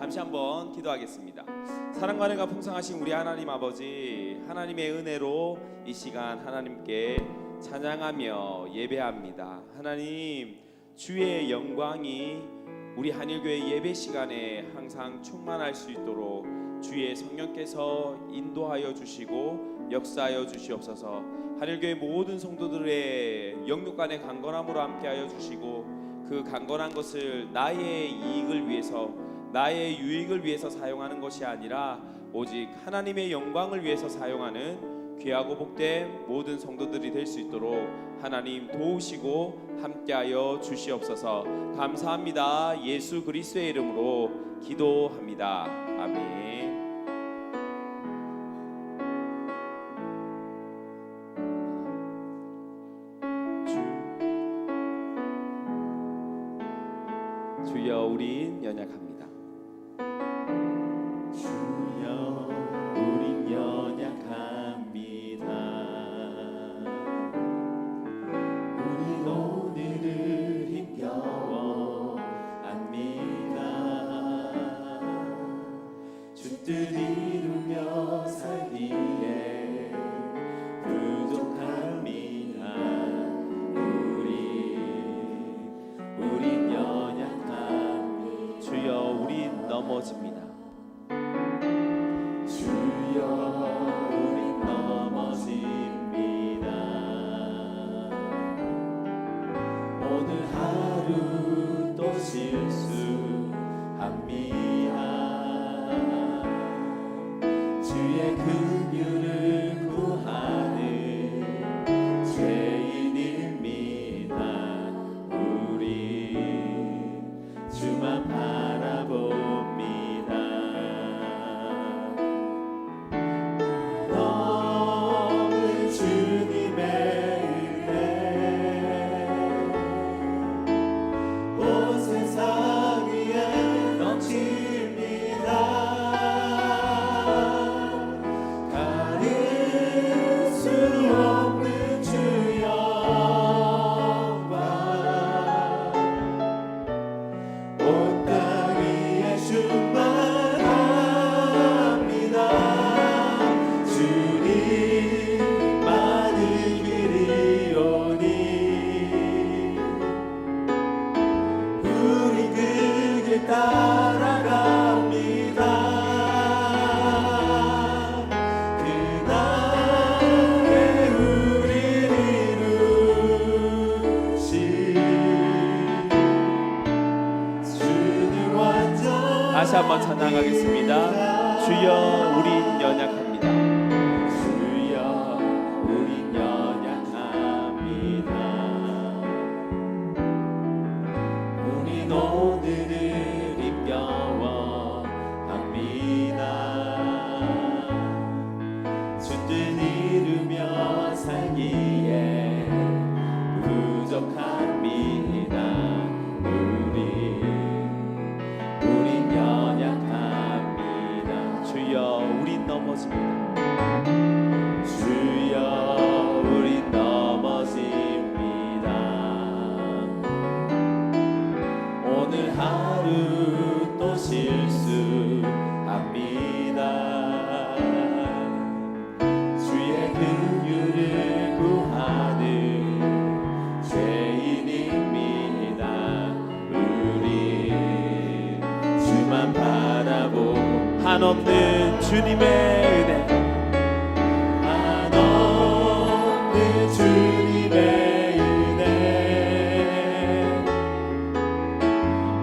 잠시 한번 기도하겠습니다. 사랑과 은혜가 풍성하신 우리 하나님 아버지, 하나님의 은혜로 이 시간 하나님께 찬양하며 예배합니다. 하나님, 주의 영광이 우리 한일교회 예배 시간에 항상 충만할 수 있도록 주의 성령께서 인도하여 주시고 역사하여 주시옵소서. 한일교회 모든 성도들의 영육간의 강건함으로 함께하여 주시고, 그 강건한 것을 나의 이익을 위해서, 나의 유익을 위해서 사용하는 것이 아니라 오직 하나님의 영광을 위해서 사용하는 귀하고 복된 모든 성도들이 될 수 있도록 하나님 도우시고 함께하여 주시옵소서. 감사합니다. 예수 그리스도의 이름으로 기도합니다. 아멘. 주여, 우린 연약합니다. 주여, 우린 연약합니다. 우린 오늘을 힘겨워 합니다. 주 뜻 이루며 살기에 부족합니다. 우린 연약합니다. 주여, 우린 넘어집니다. 주여, 우린 넘어집니다. 오늘 하루 또 실수합니다. 주의 긍휼을 구하는 죄인입니다. 우리 주만 바라봅니다. 너는 주님의 은혜 온 세상 위에 넘칩니다. 가릴 수 없는 주 영광 온 땅 위에 충만합니다. 주님만을 기리오니 우리 그 길 따라갑니다. 그날에 우리를 이루신 주는 완전. 다시 한번 찬양하겠습니다. 주여, 우린 연약합니다. 주여, 우린 연약합니다. 우린 오늘을 힘겨워 합니다. 주 뜻 이루며 살기에 부족합니다. 우린 연약합니다. 주여, 우린 넘어집니다. 주여, 우린 넘어집니다. 오늘 하루 또 실수합니다. 주의 긍휼을 구하는 죄인입니다. 우리 주만 바라보 한없는 주님의 은혜, 한없는 주님의 은혜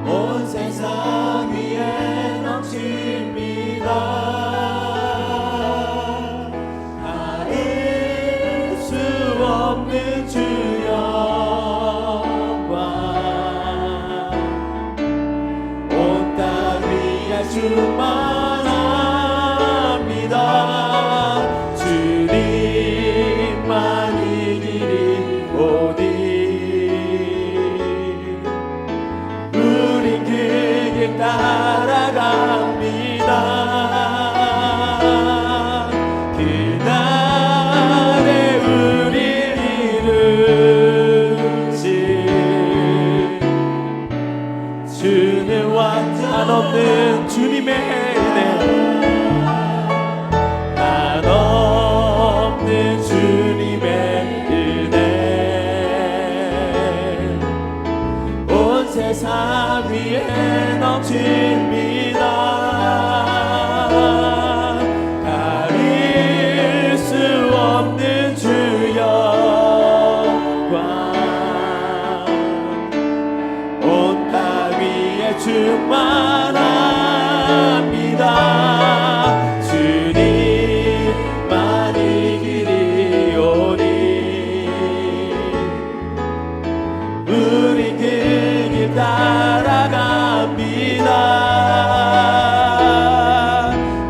온 세상 위에 넘칩니다. 가릴 수 없는 주 영광 온 땅 위에 충만합니다. 주님만이 길이오니 우린 그 길 따라갑니다. 그날에 우릴 이루신 주는 완전 한없는 없는 주님의 은혜, 한없는 주님의 은혜, 온 세상 위에 넘칩니다. 가릴 수 없는 주 영광, 온 땅 위에 충만합니다. 주님만 이 길이 오니 우리 그 길 따라갑니다.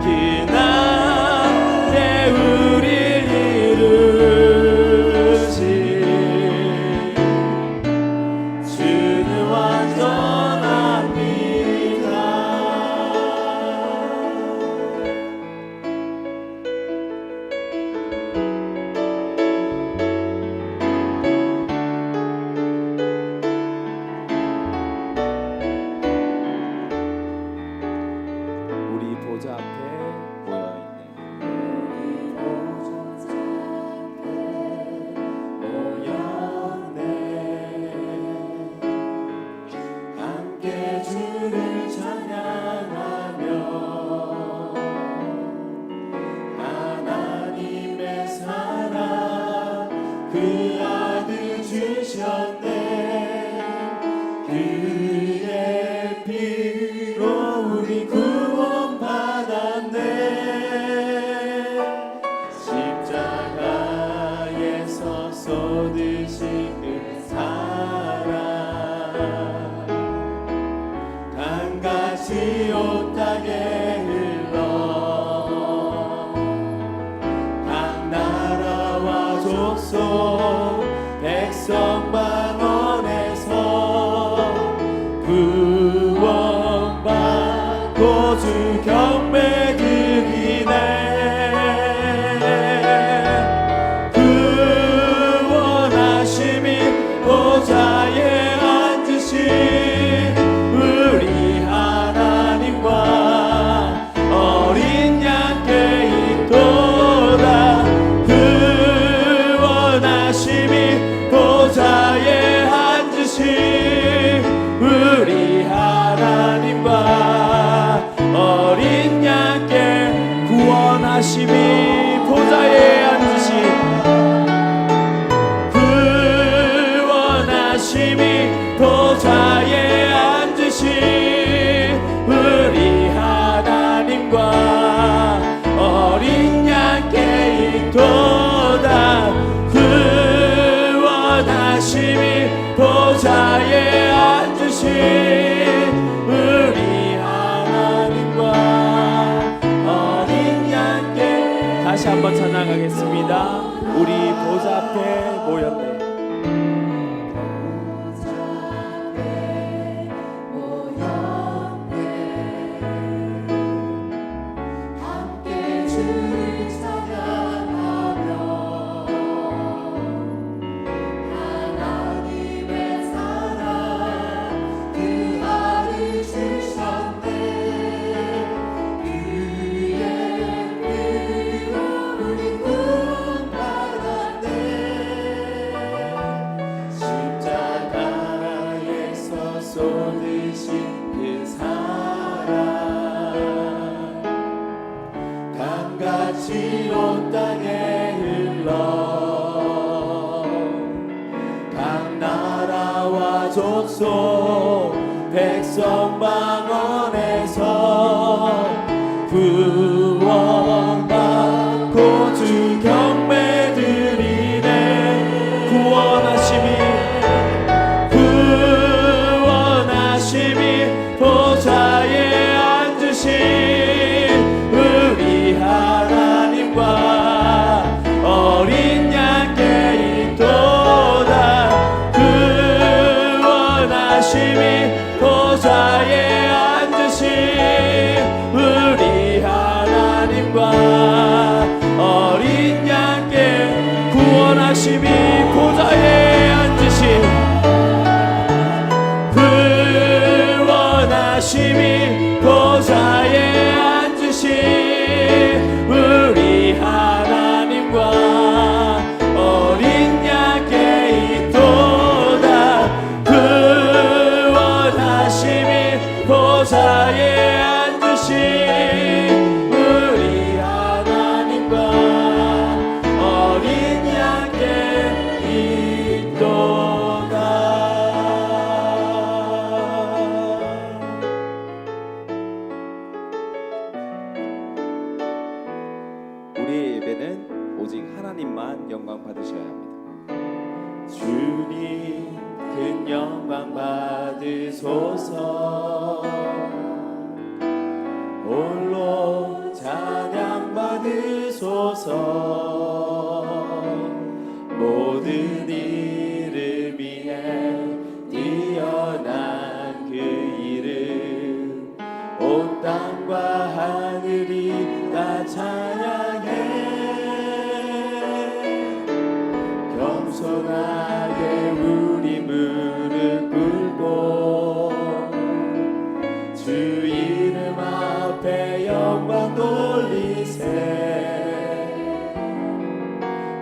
그날에 우릴 이루신 주는 완전합니다. 우리 보좌 앞에 모여 있네. 모였네. 함께 주를 찬양하며 하나님의 사랑 그 아들 주셨네. 그의 피로 우리 구원받았네. 십자가에서 쏟으신 그 사랑 강같이 온 땅에 흘러 각 나라와 족속 백성 만원에서 구원받고 주 경배 드리네. 구원하심이 보좌에 앉으신 우리 하나님과 어린 양께 있도다. 구원하심이 보좌에 앉으신 우리 하나님과 어린 양께 구원하심이 보좌에 앉으신 구원하심이 보좌에 앉으신 우리 하나님과 어린 양께 있도다. 구원하심이 보좌에 앉으신 우리 하나님과 어린 양께. 다시 한번 찬양하겠습니다. 우리 보좌 앞에 모였네. 함께 주를 찬양하며 하나님의 사랑 그 아들 주셨네. 그의 피로 우리 구원받았네. 십자가에서 쏟으신 그 사랑 강같이 온 땅에 흘러 각 나라와 족속 백성 방언에서 구원받고 주 경배 드리네. 구원하심이 보좌에 앉으신 우리 하나님과 어린 양께 있도다. 구원하심이 보좌에 오직 하나님만 영광 받으셔야 합니다. 주님 큰 영광 받으소서. 홀로 찬양 받으소서. 모든 이름 위에 뛰어난 그 이름 온 땅과 하늘이 다 찬양해. 겸손하게 우리 무릎 꿇고 주 이름 앞에 영광 돌리세.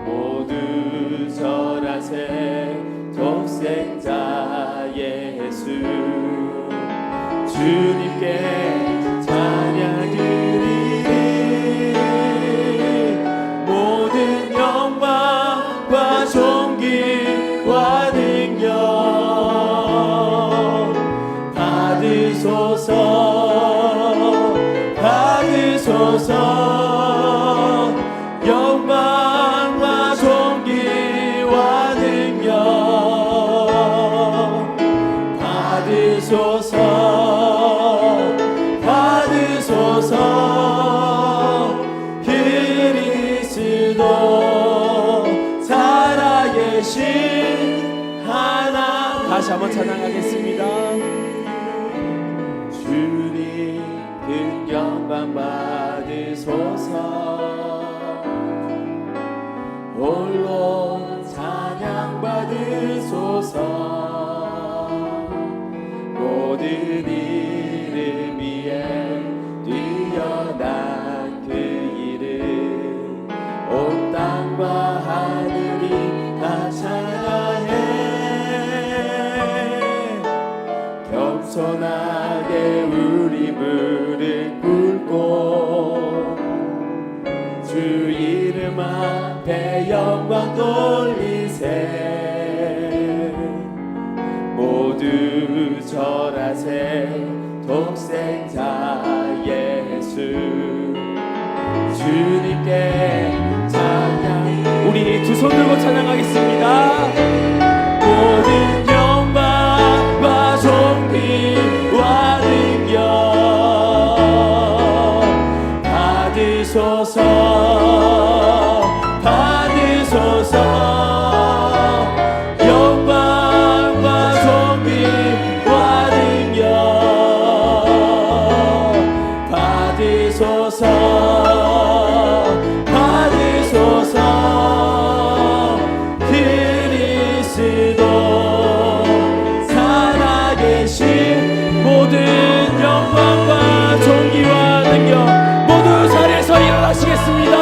모두 절하세. 독생자 예수 주님께 찬양 드리리. 모든 영광과 존귀와 능력 받으소서. 받으소서. 영광과 존귀와 능력 받으소서. 받으소서. 그리스도 살아계신 하나님. 다시 한번 찬양하겠습니다. 주님 큰 영광 받으소서. 홀로 찬양 받으소서. 모든 이름 위에 뛰어난 그 이름 온 땅과 하늘이 다 찬양해. 겸손하게 우리 무릎 꿇고 주 이름 앞에 영광 돌리세. 모두 절하세. 독생자 예수 주님께 찬양. 우리 두 손 들고 찬양하겠습니다. 모든 영광과 존귀와 능력 받으소서. 받으소서. 영광과 존귀와 능력 받으소서. 받으소서. 그리스도 살아계신 모든 영광과 존귀와 능력 모두 자리에서 일어나시겠습니다.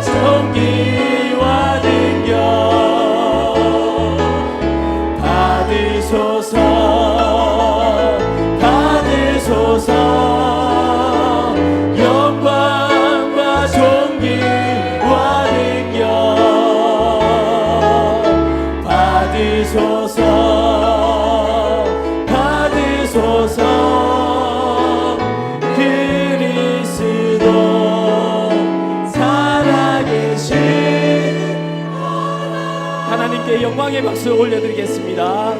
존귀와 능력 받으소서. 받으소서. 영광과 존귀와 능력 받으소서. 받으소서. 그리스도 살아계신 하나님께 영광의 박수 올려드리겠습니다.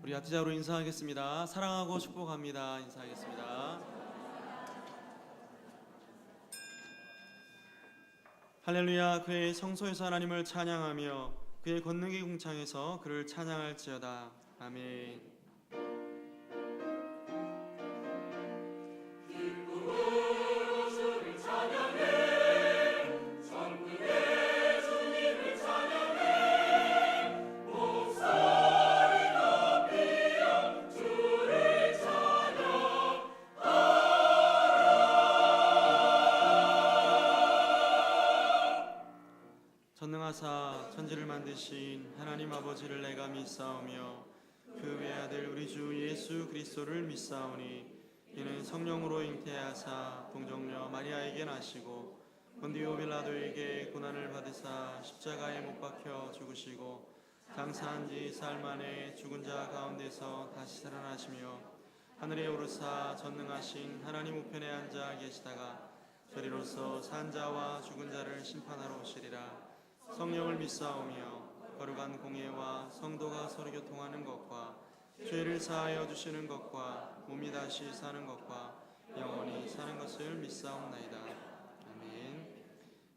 우리 아티자로 인사하겠습니다. 사랑하고 축복합니다. 인사하겠습니다. 할렐루야. 그의 성소에서 하나님을 찬양하며 그의 권능의 궁창에서 그를 찬양할지어다. 아멘. 전능하사 천지를 만드신 하나님 아버지를 내가 믿사오며 그 외아들 우리 주 예수 그리스도를 믿사오니 이는 성령으로 잉태하사 동정녀 마리아에게 나시고 본디오 빌라도에게 고난을 받으사 십자가에 못 박혀 죽으시고 장사한 지 사흘 만에 죽은 자 가운데서 다시 살아나시며 하늘에 오르사 전능하신 하나님 우편에 앉아 계시다가 저리로서 산 자와 죽은 자를 심판하러 오시리라. 성령을 믿사오며 거룩한 공예와 성도가 서로 교통하는 것과 죄를 사하여 주시는 것과 몸이 다시 사는 것과 영원히 사는 것을 믿사옵나이다. 아멘.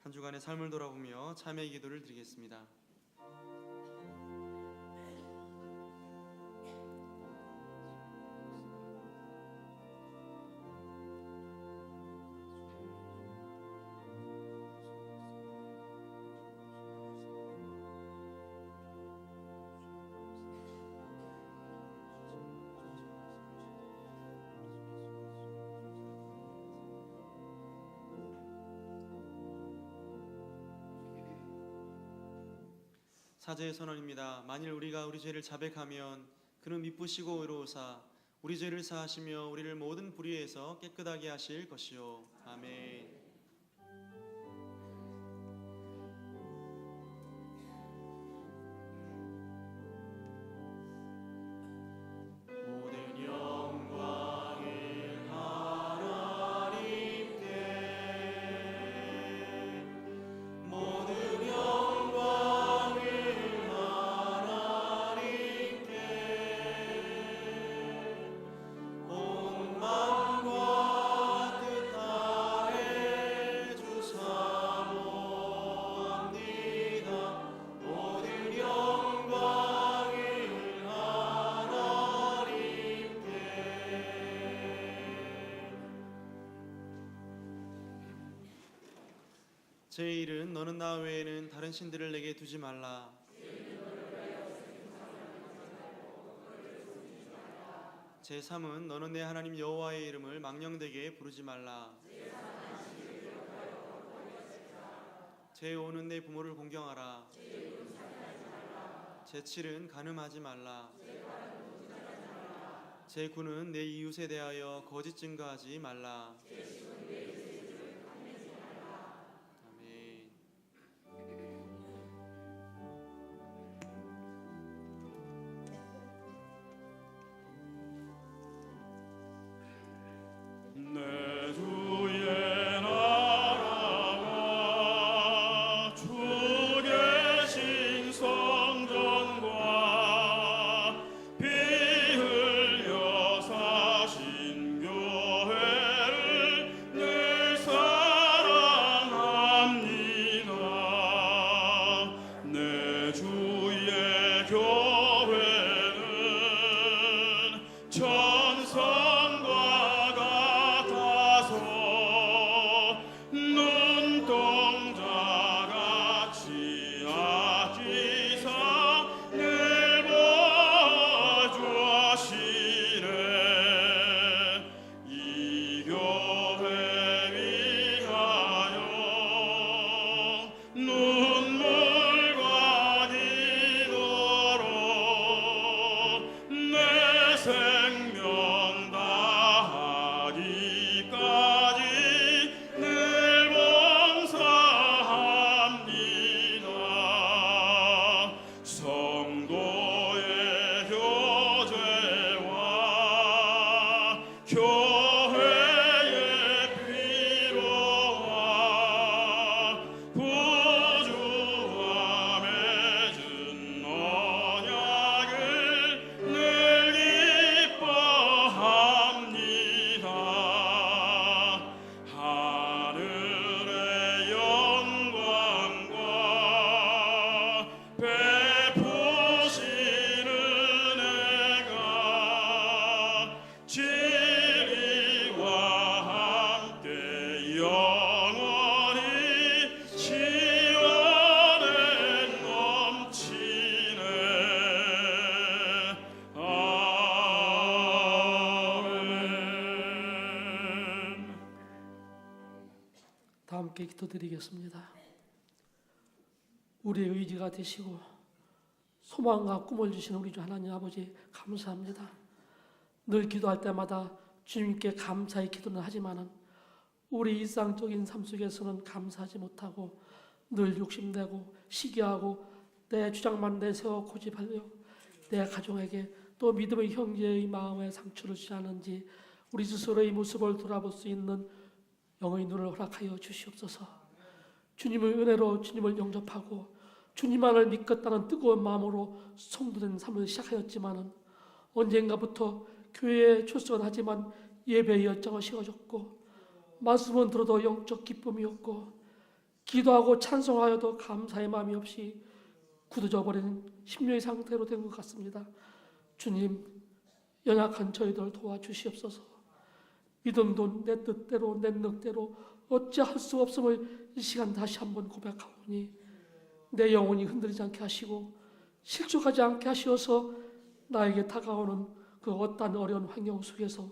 한 주간의 삶을 돌아보며 참회 기도를 드리겠습니다. 사제의 선언입니다. 만일 우리가 우리 죄를 자백하면 그는 미쁘시고 의로우사 우리 죄를 사하시며 우리를 모든 불의에서 깨끗하게 하실 것이요. 아멘. 모든 영광을 하나님께 모든 영광을 하나님께 온 마음과 뜻 다해 주사 모합니다. 모든 영광을 하나님께. 제1은 너는 나 외에는 다른 신들을 내게 두지 말라. 제3은 너는 내 하나님 여호와의 이름을 망령되게 부르지 말라. 제5는 내 부모를 공경하라. 제7은 간음하지 말라. 제9는 내 이웃에 대하여 거짓 증거하지 말라. 아멘. 내 주의 나라와 주 계신 성전과 피 흘려 사신 교회를 늘 사랑합니다. 내 주의 교회는 천성과 같아서 눈동자같이 아끼사 늘 보아주시네. 이 교회 위하여 눈물과 기도로 내 생명 다하기까지 늘 봉사합니다. 성도의 교제와 교회의 피로와 구주와 맺은 언약을 늘 기뻐합니다. 하늘의 영광과 베푸시는 은혜가 진리와 함께 영원히 시원에 넘치네. 아멘. 다 함께 기도드리겠습니다. 우리의 의지가 되시고 소망과 꿈을 주시는 우리 주 하나님 아버지 감사합니다. 늘 기도할 때마다 주님께 감사의 기도는 하지만은 우리 일상적인 삶 속에서는 감사하지 못하고 늘 욕심내고 시기하고 내 주장만 내세워 고집하려 내 가정에게 또 믿음의 형제의 마음에 상처를 주지 않은지 우리 스스로의 모습을 돌아볼 수 있는 영의 눈을 허락하여 주시옵소서. 주님의 은혜로 주님을 영접하고 주님만을 믿겠다는 뜨거운 마음으로 성도된 삶을 시작하였지만은 언젠가부터 교회에 출석은 하지만 예배의 열정은 식어졌고 말씀은 들어도 영적 기쁨이 없고 기도하고 찬송하여도 감사의 마음이 없이 굳어져 버린 심령의 상태로 된 것 같습니다. 주님, 연약한 저희들 도와주시옵소서. 믿음도 내 뜻대로 내 능대로 어찌할 수 없음을 이 시간 다시 한번 고백하오니 내 영혼이 흔들리지 않게 하시고 실족하지 않게 하시어서 나에게 다가오는 그 어떠한 어려운 환경 속에서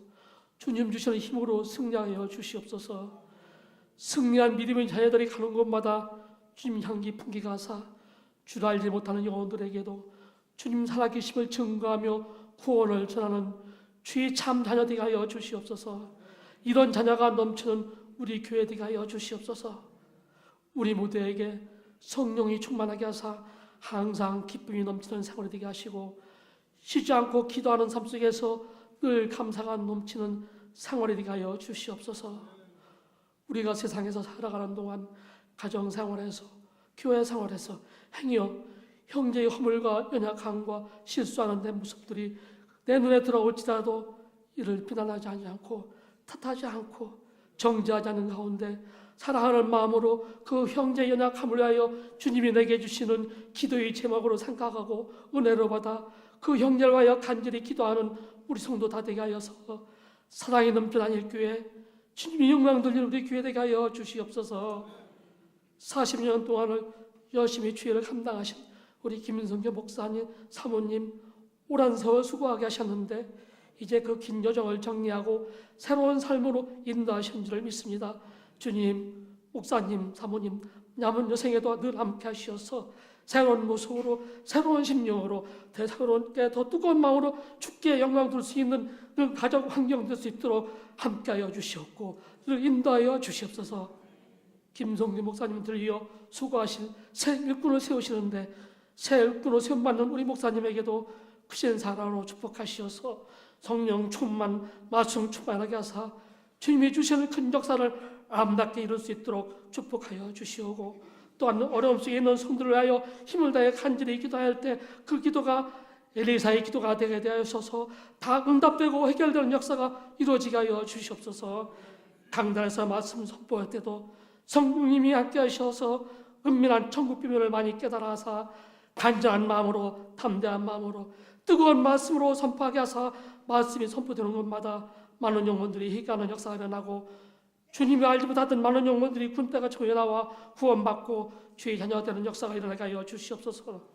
주님 주시는 힘으로 승리하여 주시옵소서. 승리한 믿음의 자녀들이 가는 곳마다 주님 향기 풍기가 하사 주를 알지 못하는 영혼들에게도 주님 살아계심을 증거하며 구원을 전하는 주의 참 자녀되게 하여 주시옵소서. 이런 자녀가 넘치는 우리 교회 되게 하여 주시옵소서. 우리 모두에게 성령이 충만하게 하사 항상 기쁨이 넘치는 생활이 되게 하시고 쉬지 않고 기도하는 삶 속에서 늘 감사가 넘치는 생활이 되게 하여 주시옵소서. 우리가 세상에서 살아가는 동안 가정생활에서 교회 생활에서 행여 형제의 허물과 연약함과 실수하는 내 모습들이 내 눈에 들어올지라도 이를 비난하지 않고 탓하지 않고 정죄하지 않는 가운데 사랑하는 마음으로 그 형제의 연약함을 위하여 주님이 내게 주시는 기도의 제목으로 생각하고 은혜로 받아 그 형제를 위하여 간절히 기도하는 우리 성도 다 되게 하여서 사랑이 넘쳐난 일교회 주님이 영광 돌리는 우리 교회 되게 하여 주시옵소서. 40년 동안을 열심히 주의를 감당하신 우리 김인성교 목사님, 사모님 오랜 세월 수고하게 하셨는데 이제 그 긴 여정을 정리하고 새로운 삶으로 인도하신 줄을 믿습니다. 주님, 목사님, 사모님 남은 여생에도 늘 함께 하시어서 새로운 모습으로 새로운 심령으로 대사롭게 더 뜨거운 마음으로 주께 영광 돌 수 있는 그 가정 환경 될 수 있도록 함께하여 주시옵고 늘 인도하여 주시옵소서. 김성규 목사님 들이어 수고하실 새 일꾼을 세우시는데 새 일꾼을 세움받는 우리 목사님에게도 크신 사랑으로 축복하시어서 성령 충만 말씀 충만하게 하사 주님이 주시는 큰 역사를 아름답게 이룰 수 있도록 축복하여 주시오고 또한 어려움 속에 있는 성들을 위하여 힘을 다해 간절히 기도할 때 그 기도가 엘리사의 기도가 되게 되어서 다 응답되고 해결되는 역사가 이루어지게 하여 주시옵소서. 강단에서 말씀 선포할 때도 성령님이 함께 하셔서 은밀한 천국 비밀을 많이 깨달아서 간절한 마음으로 담대한 마음으로 뜨거운 말씀으로 선포하게 하사 말씀이 선포되는 곳마다 많은 영혼들이 회개하는 역사가 일어나고 주님이 알지 못하던 많은 영혼들이 군대가 청해 나와 구원받고 주의 자녀가 되는 역사가 일어나게 하여 주시옵소서.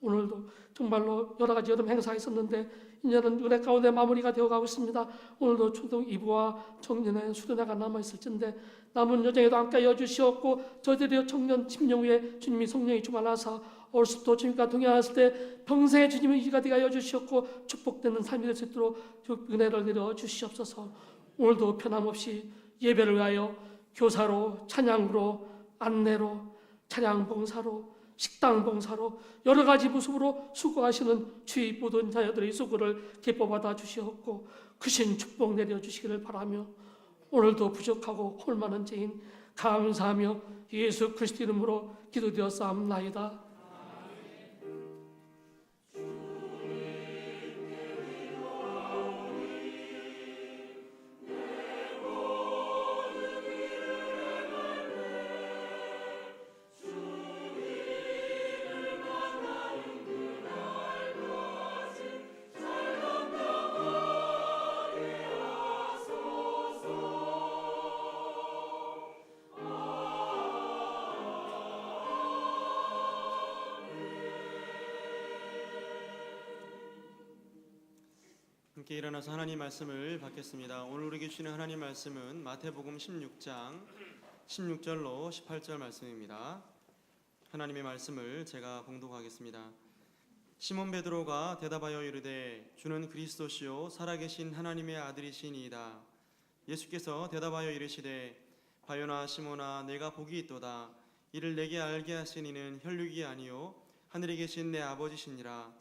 오늘도 정말로 여러 가지 여름 행사가 있었는데 이제는 은혜 가운데 마무리가 되어가고 있습니다. 오늘도 초등 2부와 청년의 수련회가 남아있을 텐데 남은 여정에도 함께 해주시옵고 저희들의 청년 침령 후에 주님이 성령이 충만하사 어렸을 때 주님과 동행하실 때 평생의 주님의 이가 되게 하여 주시옵고 축복되는 삶이 될 수 있도록 은혜를 내려 주시옵소서. 오늘도 변함없이 예배를 위하여 교사로 찬양으로 안내로 찬양 봉사로 식당 봉사로 여러 가지 모습으로 수고하시는 주의 모든 자녀들의 수고를 기뻐받아 주시옵고 크신 축복 내려주시기를 바라며 오늘도 부족하고 홀만한 죄인 감사하며 예수 그리스도 이름으로 기도되었사옵나이다. 함께 일어나서 하나님 말씀을 받겠습니다. 오늘 우리에게 주시는 하나님 말씀은 마태복음 16장 16절로 18절 말씀입니다. 하나님의 말씀을 제가 봉독하겠습니다. 시몬 베드로가 대답하여 이르되 주는 그리스도시요 살아계신 하나님의 아들이시니이다. 예수께서 대답하여 이르시되 바요나 시몬아 내가 복이 있도다. 이를 내게 알게 하신 이는 혈육이 아니요 하늘에 계신 내 아버지시니라.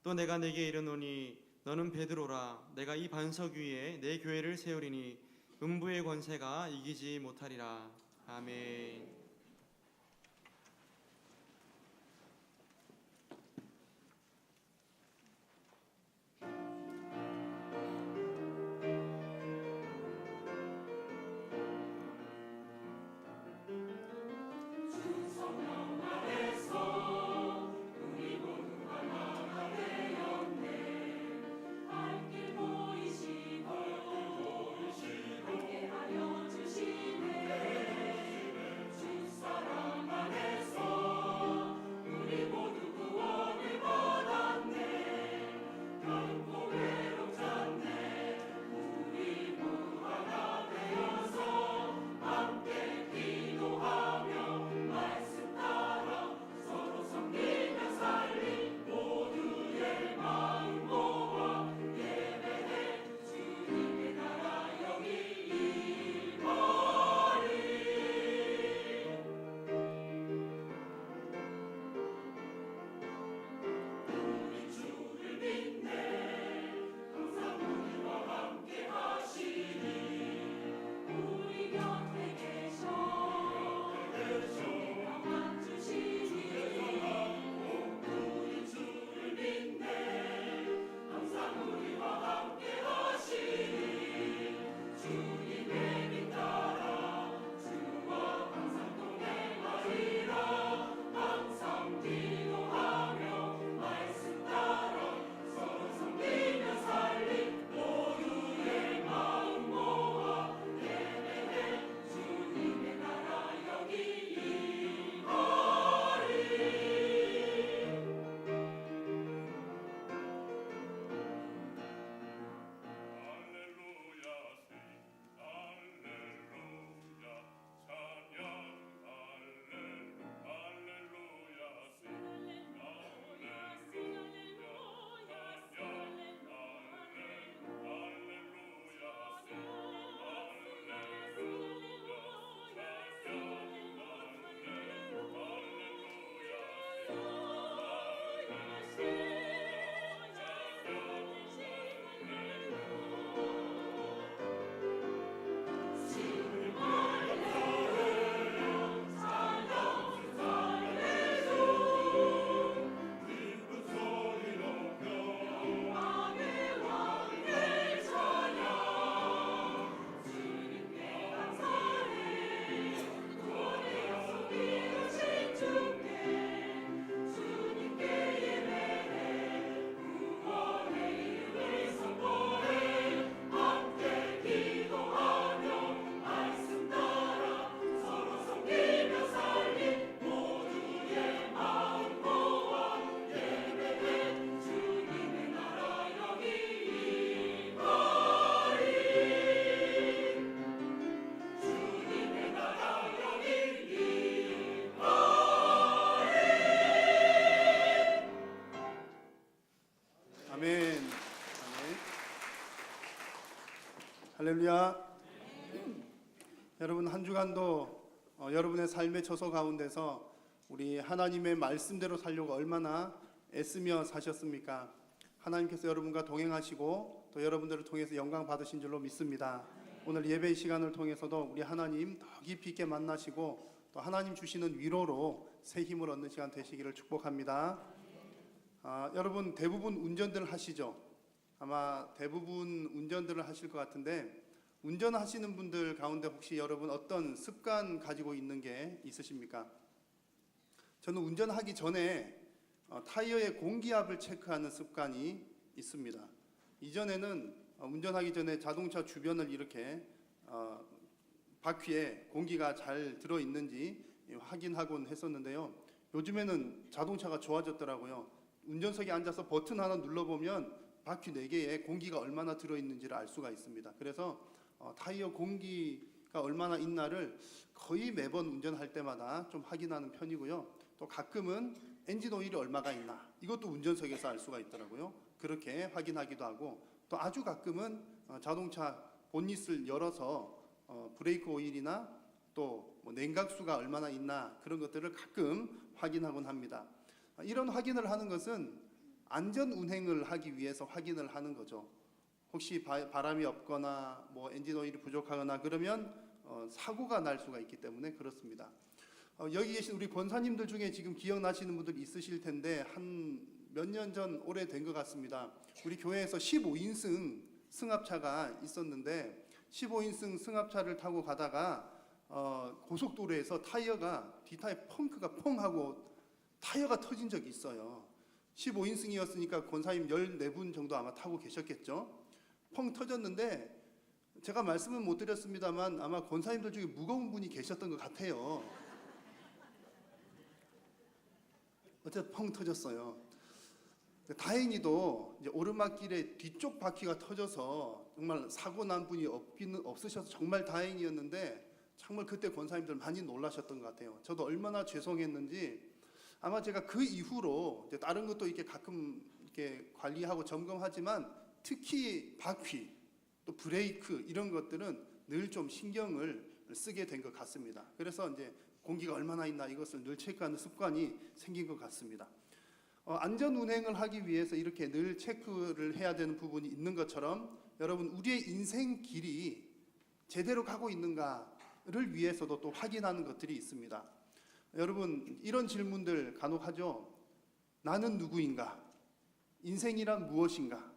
또 내가 네게 이르노니 너는 베드로라. 내가 이 반석 위에 내 교회를 세우리니 음부의 권세가 이기지 못하리라. 아멘. 할렐루야. 여러분 한 주간도 여러분의 삶의 처소 가운데서 우리 하나님의 말씀대로 살려고 얼마나 애쓰며 사셨습니까? 하나님께서 여러분과 동행하시고 또 여러분들을 통해서 영광 받으신 줄로 믿습니다. 오늘 예배 시간을 통해서도 우리 하나님 더 깊이 있게 만나시고 또 하나님 주시는 위로로 새 힘을 얻는 시간 되시기를 축복합니다. 여러분 대부분 운전들 하시죠? 아마 대부분 운전들을 하실 것 같은데 운전하시는 분들 가운데 혹시 여러분 어떤 습관 가지고 있는 게 있으십니까? 저는 운전하기 전에 타이어의 공기압을 체크하는 습관이 있습니다. 이전에는 운전하기 전에 자동차 주변을 이렇게 바퀴에 공기가 잘 들어있는지 확인하곤 했었는데요. 요즘에는 자동차가 좋아졌더라고요. 운전석에 앉아서 버튼 하나 눌러보면 바퀴 4개에 공기가 얼마나 들어있는지를 알 수가 있습니다. 그래서 타이어 공기가 얼마나 있나를 거의 매번 운전할 때마다 좀 확인하는 편이고요. 또 가끔은 엔진 오일이 얼마가 있나 이것도 운전석에서 알 수가 있더라고요. 그렇게 확인하기도 하고 또 아주 가끔은 자동차 본닛을 열어서 브레이크 오일이나 또 냉각수가 얼마나 있나 그런 것들을 가끔 확인하곤 합니다. 이런 확인을 하는 것은 안전 운행을 하기 위해서 확인을 하는 거죠. 혹시 바람이 없거나 뭐 엔진 오일이 부족하거나 그러면 사고가 날 수가 있기 때문에 그렇습니다. 여기 계신 우리 권사님들 중에 지금 기억나시는 분들 있으실 텐데 한 몇 년 전 오래된 것 같습니다. 우리 교회에서 15인승 승합차가 있었는데 15인승 승합차를 타고 가다가 고속도로에서 뒷타이어 펑크가 펑 하고 타이어가 터진 적이 있어요. 15인승이었으니까 권사님 14분 정도 아마 타고 계셨겠죠. 펑 터졌는데 제가 말씀은 못 드렸습니다만 아마 권사님들 중에 무거운 분이 계셨던 것 같아요. 어쨌든 펑 터졌어요. 다행히도 이제 오르막길에 뒤쪽 바퀴가 터져서 정말 사고 난 분이 없으셔서 정말 다행이었는데 정말 그때 권사님들 많이 놀라셨던 것 같아요. 저도 얼마나 죄송했는지 아마 제가 그 이후로 이제 다른 것도 이렇게 가끔 이렇게 관리하고 점검하지만 특히 바퀴 또 브레이크 이런 것들은 늘 좀 신경을 쓰게 된 것 같습니다. 그래서 이제 공기가 얼마나 있나 이것을 늘 체크하는 습관이 생긴 것 같습니다. 안전 운행을 하기 위해서 이렇게 늘 체크를 해야 되는 부분이 있는 것처럼 여러분 우리의 인생 길이 제대로 가고 있는가를 위해서도 또 확인하는 것들이 있습니다. 여러분 이런 질문들 간혹 하죠. 나는 누구인가? 인생이란 무엇인가?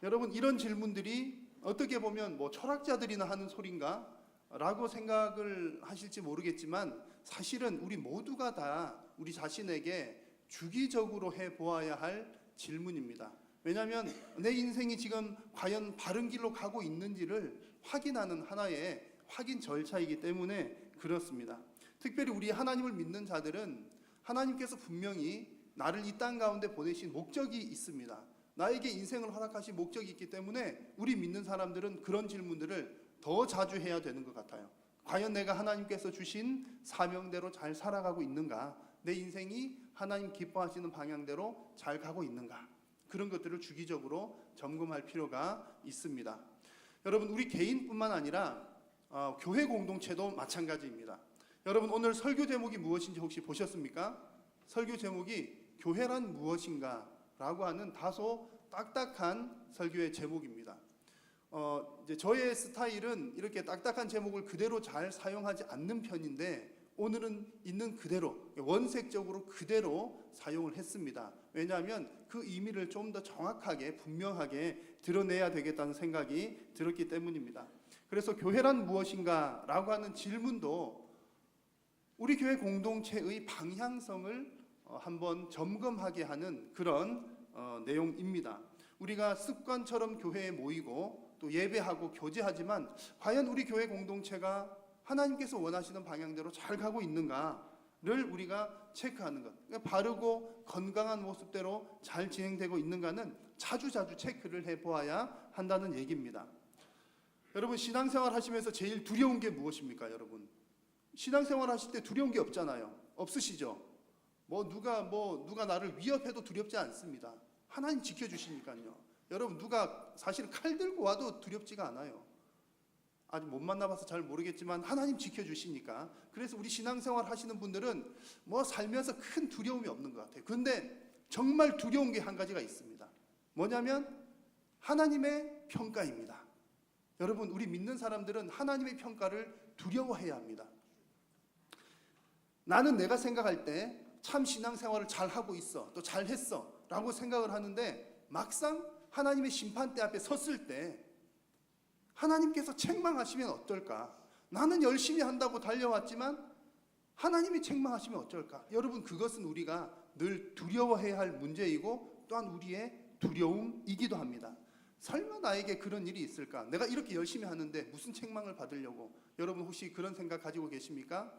여러분 이런 질문들이 어떻게 보면 뭐 철학자들이나 하는 소린가? 라고 생각을 하실지 모르겠지만 사실은 우리 모두가 다 우리 자신에게 주기적으로 해보아야 할 질문입니다. 왜냐하면 내 인생이 지금 과연 바른 길로 가고 있는지를 확인하는 하나의 확인 절차이기 때문에 그렇습니다. 특별히 우리 하나님을 믿는 자들은 하나님께서 분명히 나를 이 땅 가운데 보내신 목적이 있습니다. 나에게 인생을 허락하신 목적이 있기 때문에 우리 믿는 사람들은 그런 질문들을 더 자주 해야 되는 것 같아요. 과연 내가 하나님께서 주신 사명대로 잘 살아가고 있는가? 내 인생이 하나님 기뻐하시는 방향대로 잘 가고 있는가? 그런 것들을 주기적으로 점검할 필요가 있습니다. 여러분 우리 개인뿐만 아니라 교회 공동체도 마찬가지입니다. 여러분 오늘 설교 제목이 무엇인지 혹시 보셨습니까? 설교 제목이 교회란 무엇인가? 라고 하는 다소 딱딱한 설교의 제목입니다. 이제 저의 스타일은 이렇게 딱딱한 제목을 그대로 잘 사용하지 않는 편인데 오늘은 있는 그대로 원색적으로 그대로 사용을 했습니다. 왜냐하면 그 의미를 좀 더 정확하게 분명하게 드러내야 되겠다는 생각이 들었기 때문입니다. 그래서 교회란 무엇인가 라고 하는 질문도 우리 교회 공동체의 방향성을 한번 점검하게 하는 그런 내용입니다. 우리가 습관처럼 교회에 모이고 또 예배하고 교제하지만 과연 우리 교회 공동체가 하나님께서 원하시는 방향대로 잘 가고 있는가를 우리가 체크하는 것. 그러니까 바르고 건강한 모습대로 잘 진행되고 있는가는 자주자주 체크를 해보아야 한다는 얘기입니다. 여러분 신앙생활 하시면서 제일 두려운 게 무엇입니까? 여러분 신앙생활 하실 때 두려운 게 없잖아요. 없으시죠? 누가 나를 위협해도 두렵지 않습니다. 하나님 지켜주시니까요. 여러분 누가 사실 칼 들고 와도 두렵지가 않아요. 아직 못 만나봐서 잘 모르겠지만 하나님 지켜주시니까. 그래서 우리 신앙생활 하시는 분들은 살면서 큰 두려움이 없는 것 같아요. 그런데 정말 두려운 게 한 가지가 있습니다. 뭐냐면 하나님의 평가입니다. 여러분 우리 믿는 사람들은 하나님의 평가를 두려워해야 합니다. 나는 내가 생각할 때 참 신앙생활을 잘하고 있어, 또 잘했어 라고 생각을 하는데 막상 하나님의 심판대 앞에 섰을 때 하나님께서 책망하시면 어떨까? 나는 열심히 한다고 달려왔지만 하나님이 책망하시면 어쩔까? 여러분 그것은 우리가 늘 두려워해야 할 문제이고 또한 우리의 두려움이기도 합니다. 설마 나에게 그런 일이 있을까? 내가 이렇게 열심히 하는데 무슨 책망을 받으려고? 여러분 혹시 그런 생각 가지고 계십니까?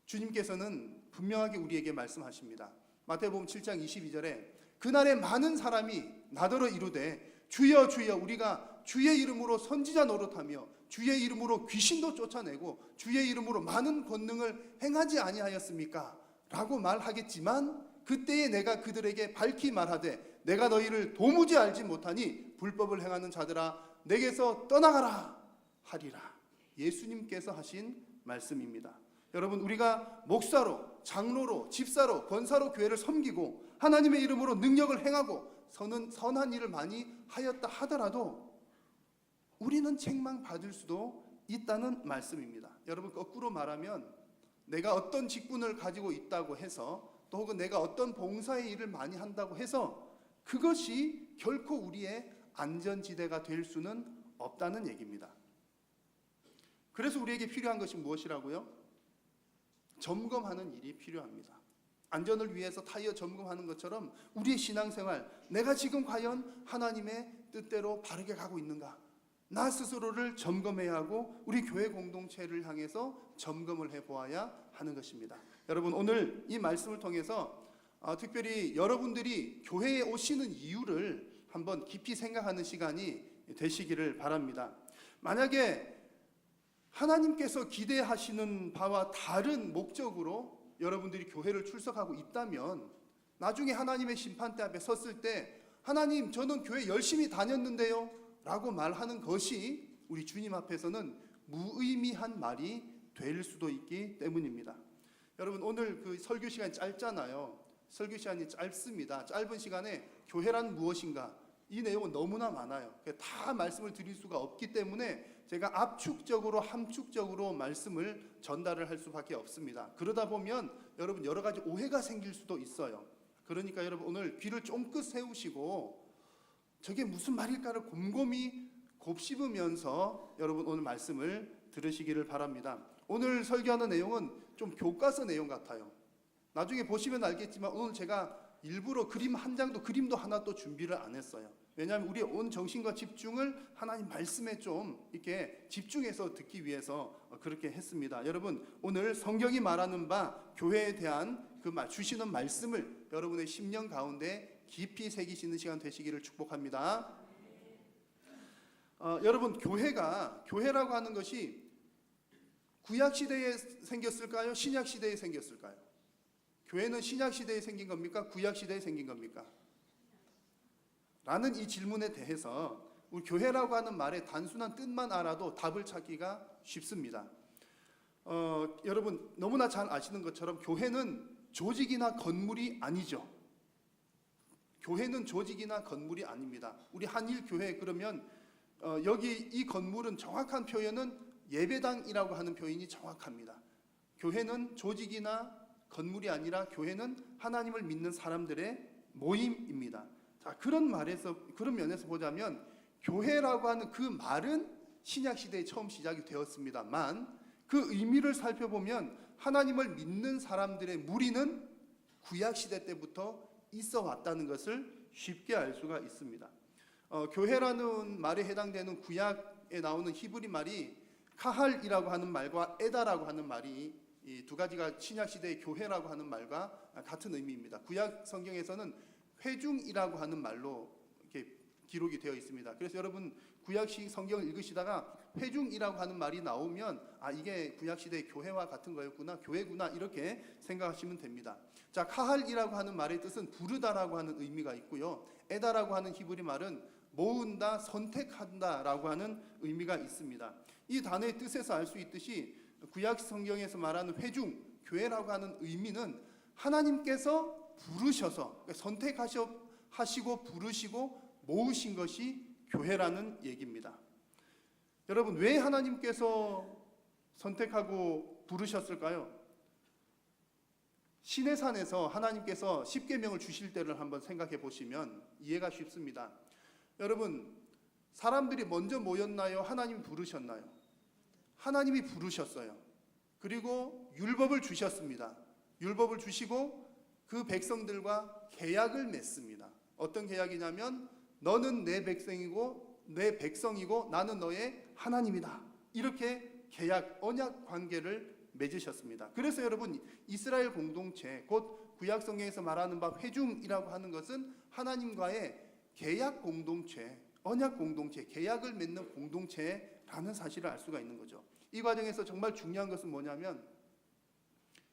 주님께서는 분명하게 우리에게 말씀하십니다. 마태복음 7장 22절에 그날에 많은 사람이 나더러 이르되 주여 주여 우리가 주의 이름으로 선지자 노릇하며 주의 이름으로 귀신도 쫓아내고 주의 이름으로 많은 권능을 행하지 아니하였습니까? 라고 말하겠지만 그때에 내가 그들에게 밝히 말하되 내가 너희를 도무지 알지 못하니 불법을 행하는 자들아 내게서 떠나가라 하리라. 예수님께서 하신 말씀입니다. 여러분 우리가 목사로 장로로, 집사로, 권사로 교회를 섬기고 하나님의 이름으로 능력을 행하고 선한 일을 많이 하였다 하더라도 우리는 책망받을 수도 있다는 말씀입니다. 여러분, 거꾸로 말하면 내가 어떤 직분을 가지고 있다고 해서 또 혹은 내가 어떤 봉사의 일을 많이 한다고 해서 그것이 결코 우리의 안전지대가 될 수는 없다는 얘기입니다. 그래서 우리에게 필요한 것이 무엇이라고요? 점검하는 일이 필요합니다. 안전을 위해서 타이어 점검하는 것처럼 우리의 신앙생활, 내가 지금 과연 하나님의 뜻대로 바르게 가고 있는가? 나 스스로를 점검해야 하고 우리 교회 공동체를 향해서 점검을 해보아야 하는 것입니다. 여러분, 오늘 이 말씀을 통해서 특별히 여러분들이 교회에 오시는 이유를 한번 깊이 생각하는 시간이 되시기를 바랍니다. 만약에 하나님께서 기대하시는 바와 다른 목적으로 여러분들이 교회를 출석하고 있다면 나중에 하나님의 심판대 앞에 섰을 때 하나님, 저는 교회 열심히 다녔는데요 라고 말하는 것이 우리 주님 앞에서는 무의미한 말이 될 수도 있기 때문입니다. 여러분, 오늘 그 설교 시간이 짧잖아요. 설교 시간이 짧습니다. 짧은 시간에 교회란 무엇인가, 이 내용은 너무나 많아요. 다 말씀을 드릴 수가 없기 때문에 제가 압축적으로 함축적으로 말씀을 전달을 할 수밖에 없습니다. 그러다 보면 여러분 여러 가지 오해가 생길 수도 있어요. 그러니까 여러분 오늘 귀를 쫑긋 세우시고 저게 무슨 말일까를 곰곰이 곱씹으면서 여러분 오늘 말씀을 들으시기를 바랍니다. 오늘 설교하는 내용은 좀 교과서 내용 같아요. 나중에 보시면 알겠지만 오늘 제가 일부러 그림 한 장도 그림도 하나 또 준비를 안 했어요. 왜냐하면 우리의 온 정신과 집중을 하나님 말씀에 좀 이렇게 집중해서 듣기 위해서 그렇게 했습니다. 여러분, 오늘 성경이 말하는 바 교회에 대한 그 주시는 말씀을 여러분의 심령 가운데 깊이 새기시는 시간 되시기를 축복합니다. 여러분, 교회라고 하는 것이 구약 시대에 생겼을까요? 신약 시대에 생겼을까요? 교회는 신약 시대에 생긴 겁니까? 구약 시대에 생긴 겁니까? 라는 이 질문에 대해서 우리 교회라고 하는 말의 단순한 뜻만 알아도 답을 찾기가 쉽습니다. 여러분 너무나 잘 아시는 것처럼 교회는 조직이나 건물이 아니죠. 교회는 조직이나 건물이 아닙니다. 우리 한일교회 그러면 여기 이 건물은 정확한 표현은 예배당이라고 하는 표현이 정확합니다. 교회는 조직이나 건물이 아니라 교회는 하나님을 믿는 사람들의 모임입니다. 자, 그런 면에서 보자면 교회라고 하는 그 말은 신약 시대에 처음 시작이 되었습니다만 그 의미를 살펴보면 하나님을 믿는 사람들의 무리는 구약 시대 때부터 있어 왔다는 것을 쉽게 알 수가 있습니다. 교회라는 말에 해당되는 구약에 나오는 히브리 말이 카할이라고 하는 말과 에다라고 하는 말이 이 두 가지가 신약 시대의 교회라고 하는 말과 같은 의미입니다. 구약 성경에서는 회중이라고 하는 말로 이렇게 기록이 되어 있습니다. 그래서 여러분 구약식 성경을 읽으시다가 회중이라고 하는 말이 나오면 이게 구약 시대의 교회와 같은 거였구나, 교회구나 이렇게 생각하시면 됩니다. 자, 카할이라고 하는 말의 뜻은 부르다라고 하는 의미가 있고요. 에다라고 하는 히브리 말은 모은다, 선택한다라고 하는 의미가 있습니다. 이 단어의 뜻에서 알 수 있듯이 구약 성경에서 말하는 회중, 교회라고 하는 의미는 하나님께서 부르셔서 선택하시고 부르시고 모으신 것이 교회라는 얘기입니다. 여러분 왜 하나님께서 선택하고 부르셨을까요? 시내산에서 하나님께서 십계명을 주실 때를 한번 생각해 보시면 이해가 쉽습니다. 여러분 사람들이 먼저 모였나요? 하나님이 부르셨나요? 하나님이 부르셨어요. 그리고 율법을 주셨습니다. 율법을 주시고 그 백성들과 계약을 맺습니다. 어떤 계약이냐면 너는 내 백성이고 나는 너의 하나님이다. 이렇게 계약, 언약 관계를 맺으셨습니다. 그래서 여러분 이스라엘 공동체, 곧 구약 성경에서 말하는 바 회중이라고 하는 것은 하나님과의 계약 공동체, 언약 공동체, 계약을 맺는 공동체라는 사실을 알 수가 있는 거죠. 이 과정에서 정말 중요한 것은 뭐냐면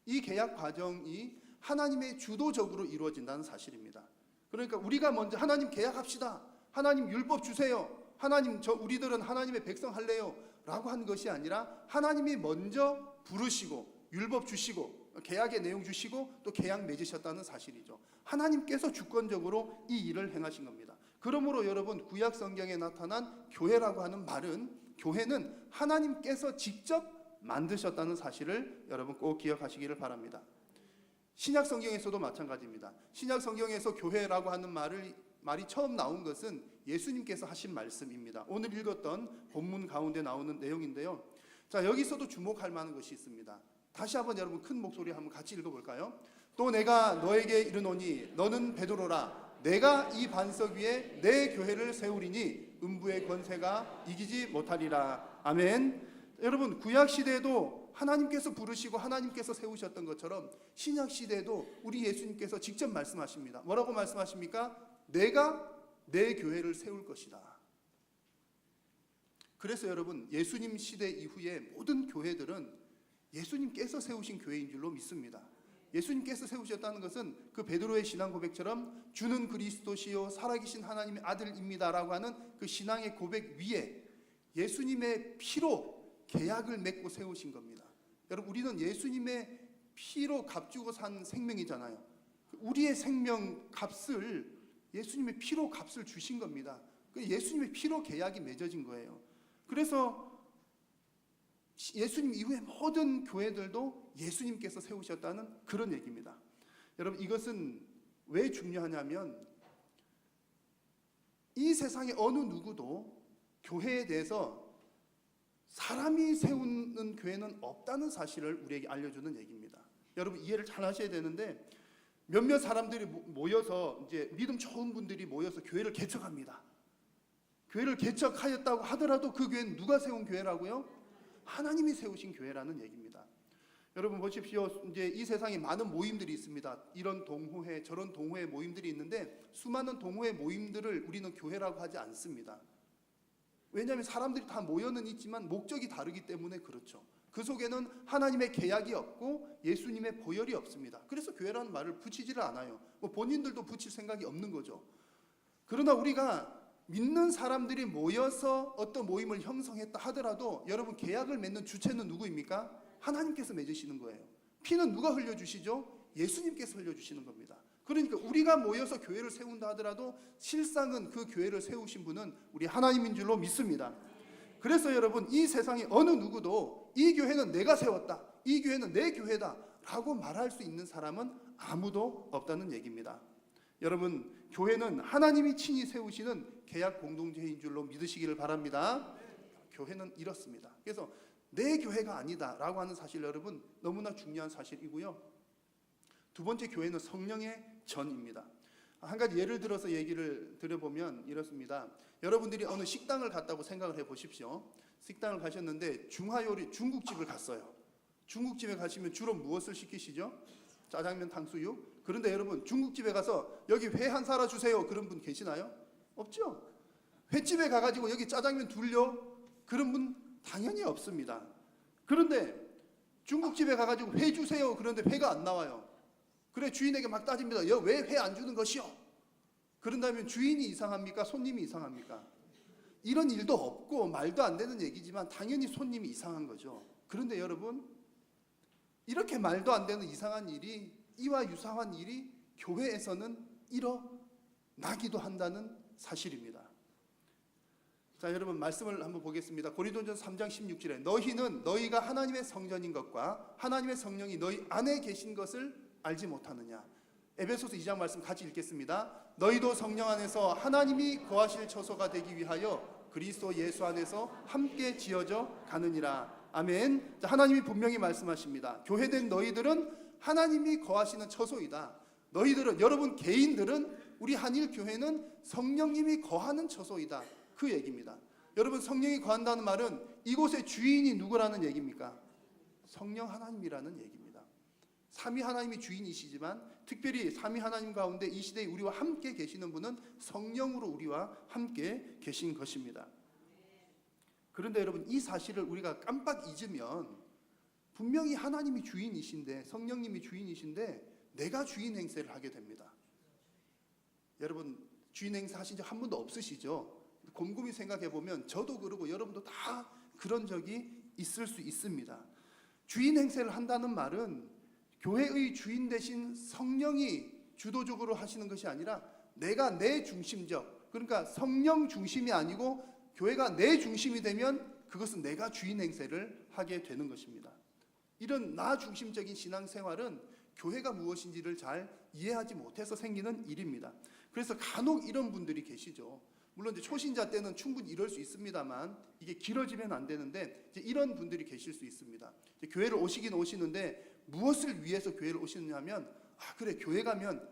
이 계약 과정이 하나님의 주도적으로 이루어진다는 사실입니다. 그러니까 우리가 먼저 하나님 계약합시다, 하나님 율법 주세요, 하나님 우리들은 하나님의 백성 할래요 라고 하는 것이 아니라 하나님이 먼저 부르시고 율법 주시고 계약의 내용 주시고 또 계약 맺으셨다는 사실이죠. 하나님께서 주권적으로 이 일을 행하신 겁니다. 그러므로 여러분 구약 성경에 나타난 교회라고 하는 말은 교회는 하나님께서 직접 만드셨다는 사실을 여러분 꼭 기억하시기를 바랍니다. 신약 성경에서도 마찬가지입니다. 신약 성경에서 교회라고 하는 말이 처음 나온 것은 예수님께서 하신 말씀입니다. 오늘 읽었던 본문 가운데 나오는 내용인데요. 자, 여기서도 주목할 만한 것이 있습니다. 다시 한번 여러분 큰 목소리 한번 같이 읽어볼까요? 또 내가 너에게 이르노니 너는 베드로라. 내가 이 반석 위에 내 교회를 세우리니 음부의 권세가 이기지 못하리라. 아멘. 여러분 구약 시대에도 하나님께서 부르시고 하나님께서 세우셨던 것처럼 신약 시대에도 우리 예수님께서 직접 말씀하십니다. 뭐라고 말씀하십니까? 내가 내 교회를 세울 것이다. 그래서 여러분 예수님 시대 이후에 모든 교회들은 예수님께서 세우신 교회인 줄로 믿습니다. 예수님께서 세우셨다는 것은 그 베드로의 신앙 고백처럼 주는 그리스도시요 살아계신 하나님의 아들입니다라고 하는 그 신앙의 고백 위에 예수님의 피로 계약을 맺고 세우신 겁니다. 여러분 우리는 예수님의 피로 값주고 산 생명이잖아요. 우리의 생명 값을 예수님의 피로 값을 주신 겁니다. 예수님의 피로 계약이 맺어진 거예요. 그래서 예수님 이후의 모든 교회들도 예수님께서 세우셨다는 그런 얘기입니다. 여러분 이것은 왜 중요하냐면 이 세상의 어느 누구도 교회에 대해서 사람이 세우는 교회는 없다는 사실을 우리에게 알려주는 얘기입니다. 여러분 이해를 잘 하셔야 되는데 몇몇 사람들이 모여서 이제 믿음 좋은 분들이 모여서 교회를 개척합니다. 교회를 개척하였다고 하더라도 그 교회는 누가 세운 교회라고요? 하나님이 세우신 교회라는 얘기입니다. 여러분 보십시오. 이제 이 세상에 많은 모임들이 있습니다. 이런 동호회, 저런 동호회 모임들이 있는데 수많은 동호회 모임들을 우리는 교회라고 하지 않습니다. 왜냐하면 사람들이 다 모여는 있지만 목적이 다르기 때문에 그렇죠. 그 속에는 하나님의 계약이 없고 예수님의 보혈이 없습니다. 그래서 교회라는 말을 붙이지를 않아요. 본인들도 붙일 생각이 없는 거죠. 그러나 우리가 믿는 사람들이 모여서 어떤 모임을 형성했다 하더라도 여러분 계약을 맺는 주체는 누구입니까? 하나님께서 맺으시는 거예요. 피는 누가 흘려주시죠? 예수님께서 흘려주시는 겁니다. 그러니까 우리가 모여서 교회를 세운다 하더라도 실상은 그 교회를 세우신 분은 우리 하나님인 줄로 믿습니다. 그래서 여러분 이 세상에 어느 누구도 이 교회는 내가 세웠다, 이 교회는 내 교회다 라고 말할 수 있는 사람은 아무도 없다는 얘기입니다. 여러분 교회는 하나님이 친히 세우시는 계약 공동체인 줄로 믿으시기를 바랍니다. 교회는 이렇습니다. 그래서 내 교회가 아니다 라고 하는 사실 여러분 너무나 중요한 사실이고요. 두 번째 교회는 성령의 전입니다. 한 가지 예를 들어서 얘기를 드려보면 이렇습니다. 여러분들이 어느 식당을 갔다고 생각을 해보십시오. 식당을 가셨는데 중화요리 중국집을 갔어요. 중국집에 가시면 주로 무엇을 시키시죠? 짜장면, 탕수육. 그런데 여러분 중국집에 가서 여기 회 한 사라 주세요 그런 분 계시나요? 없죠. 횟집에 가가지고 여기 짜장면 둘요 그런 분 당연히 없습니다. 그런데 중국집에 가가지고 회 주세요 그런데 회가 안 나와요. 그래 주인에게 막 따집니다. 왜 회 안 주는 것이요? 그런다면 주인이 이상합니까? 손님이 이상합니까? 이런 일도 없고 말도 안 되는 얘기지만 당연히 손님이 이상한 거죠. 그런데 여러분 이렇게 말도 안 되는 이상한 일이 이와 유사한 일이 교회에서는 일어나기도 한다는 사실입니다. 자 여러분 말씀을 한번 보겠습니다. 고린도전서 3장 16절에 너희는 너희가 하나님의 성전인 것과 하나님의 성령이 너희 안에 계신 것을 알지 못하느냐. 에베소서 2장 말씀 같이 읽겠습니다. 너희도 성령 안에서 하나님이 거하실 처소가 되기 위하여 그리스도 예수 안에서 함께 지어져 가느니라. 아멘. 자, 하나님이 분명히 말씀하십니다. 교회된 너희들은 하나님이 거하시는 처소이다. 너희들은 여러분 개인들은 우리 한일교회는 성령님이 거하는 처소이다. 그 얘기입니다. 여러분 성령이 거한다는 말은 이곳의 주인이 누구라는 얘기입니까? 성령 하나님이라는 얘기입니다. 삼위 하나님이 주인이시지만 특별히 삼위 하나님 가운데 이 시대에 우리와 함께 계시는 분은 성령으로 우리와 함께 계신 것입니다. 그런데 여러분 이 사실을 우리가 깜빡 잊으면 분명히 하나님이 주인이신데 성령님이 주인이신데 내가 주인 행세를 하게 됩니다. 여러분 주인 행세 하신 적 한 번도 없으시죠? 곰곰이 생각해 보면 저도 그러고 여러분도 다 그런 적이 있을 수 있습니다. 주인 행세를 한다는 말은 교회의 주인 되신 성령이 주도적으로 하시는 것이 아니라 내가 내 중심적, 그러니까 성령 중심이 아니고 교회가 내 중심이 되면 그것은 내가 주인 행세를 하게 되는 것입니다. 이런 나 중심적인 신앙생활은 교회가 무엇인지를 잘 이해하지 못해서 생기는 일입니다. 그래서 간혹 이런 분들이 계시죠. 물론 이제 초신자 때는 충분히 이럴 수 있습니다만 이게 길어지면 안 되는데 이제 이런 분들이 계실 수 있습니다. 이제 교회를 오시긴 오시는데 무엇을 위해서 교회를 오시느냐면 그래 교회 가면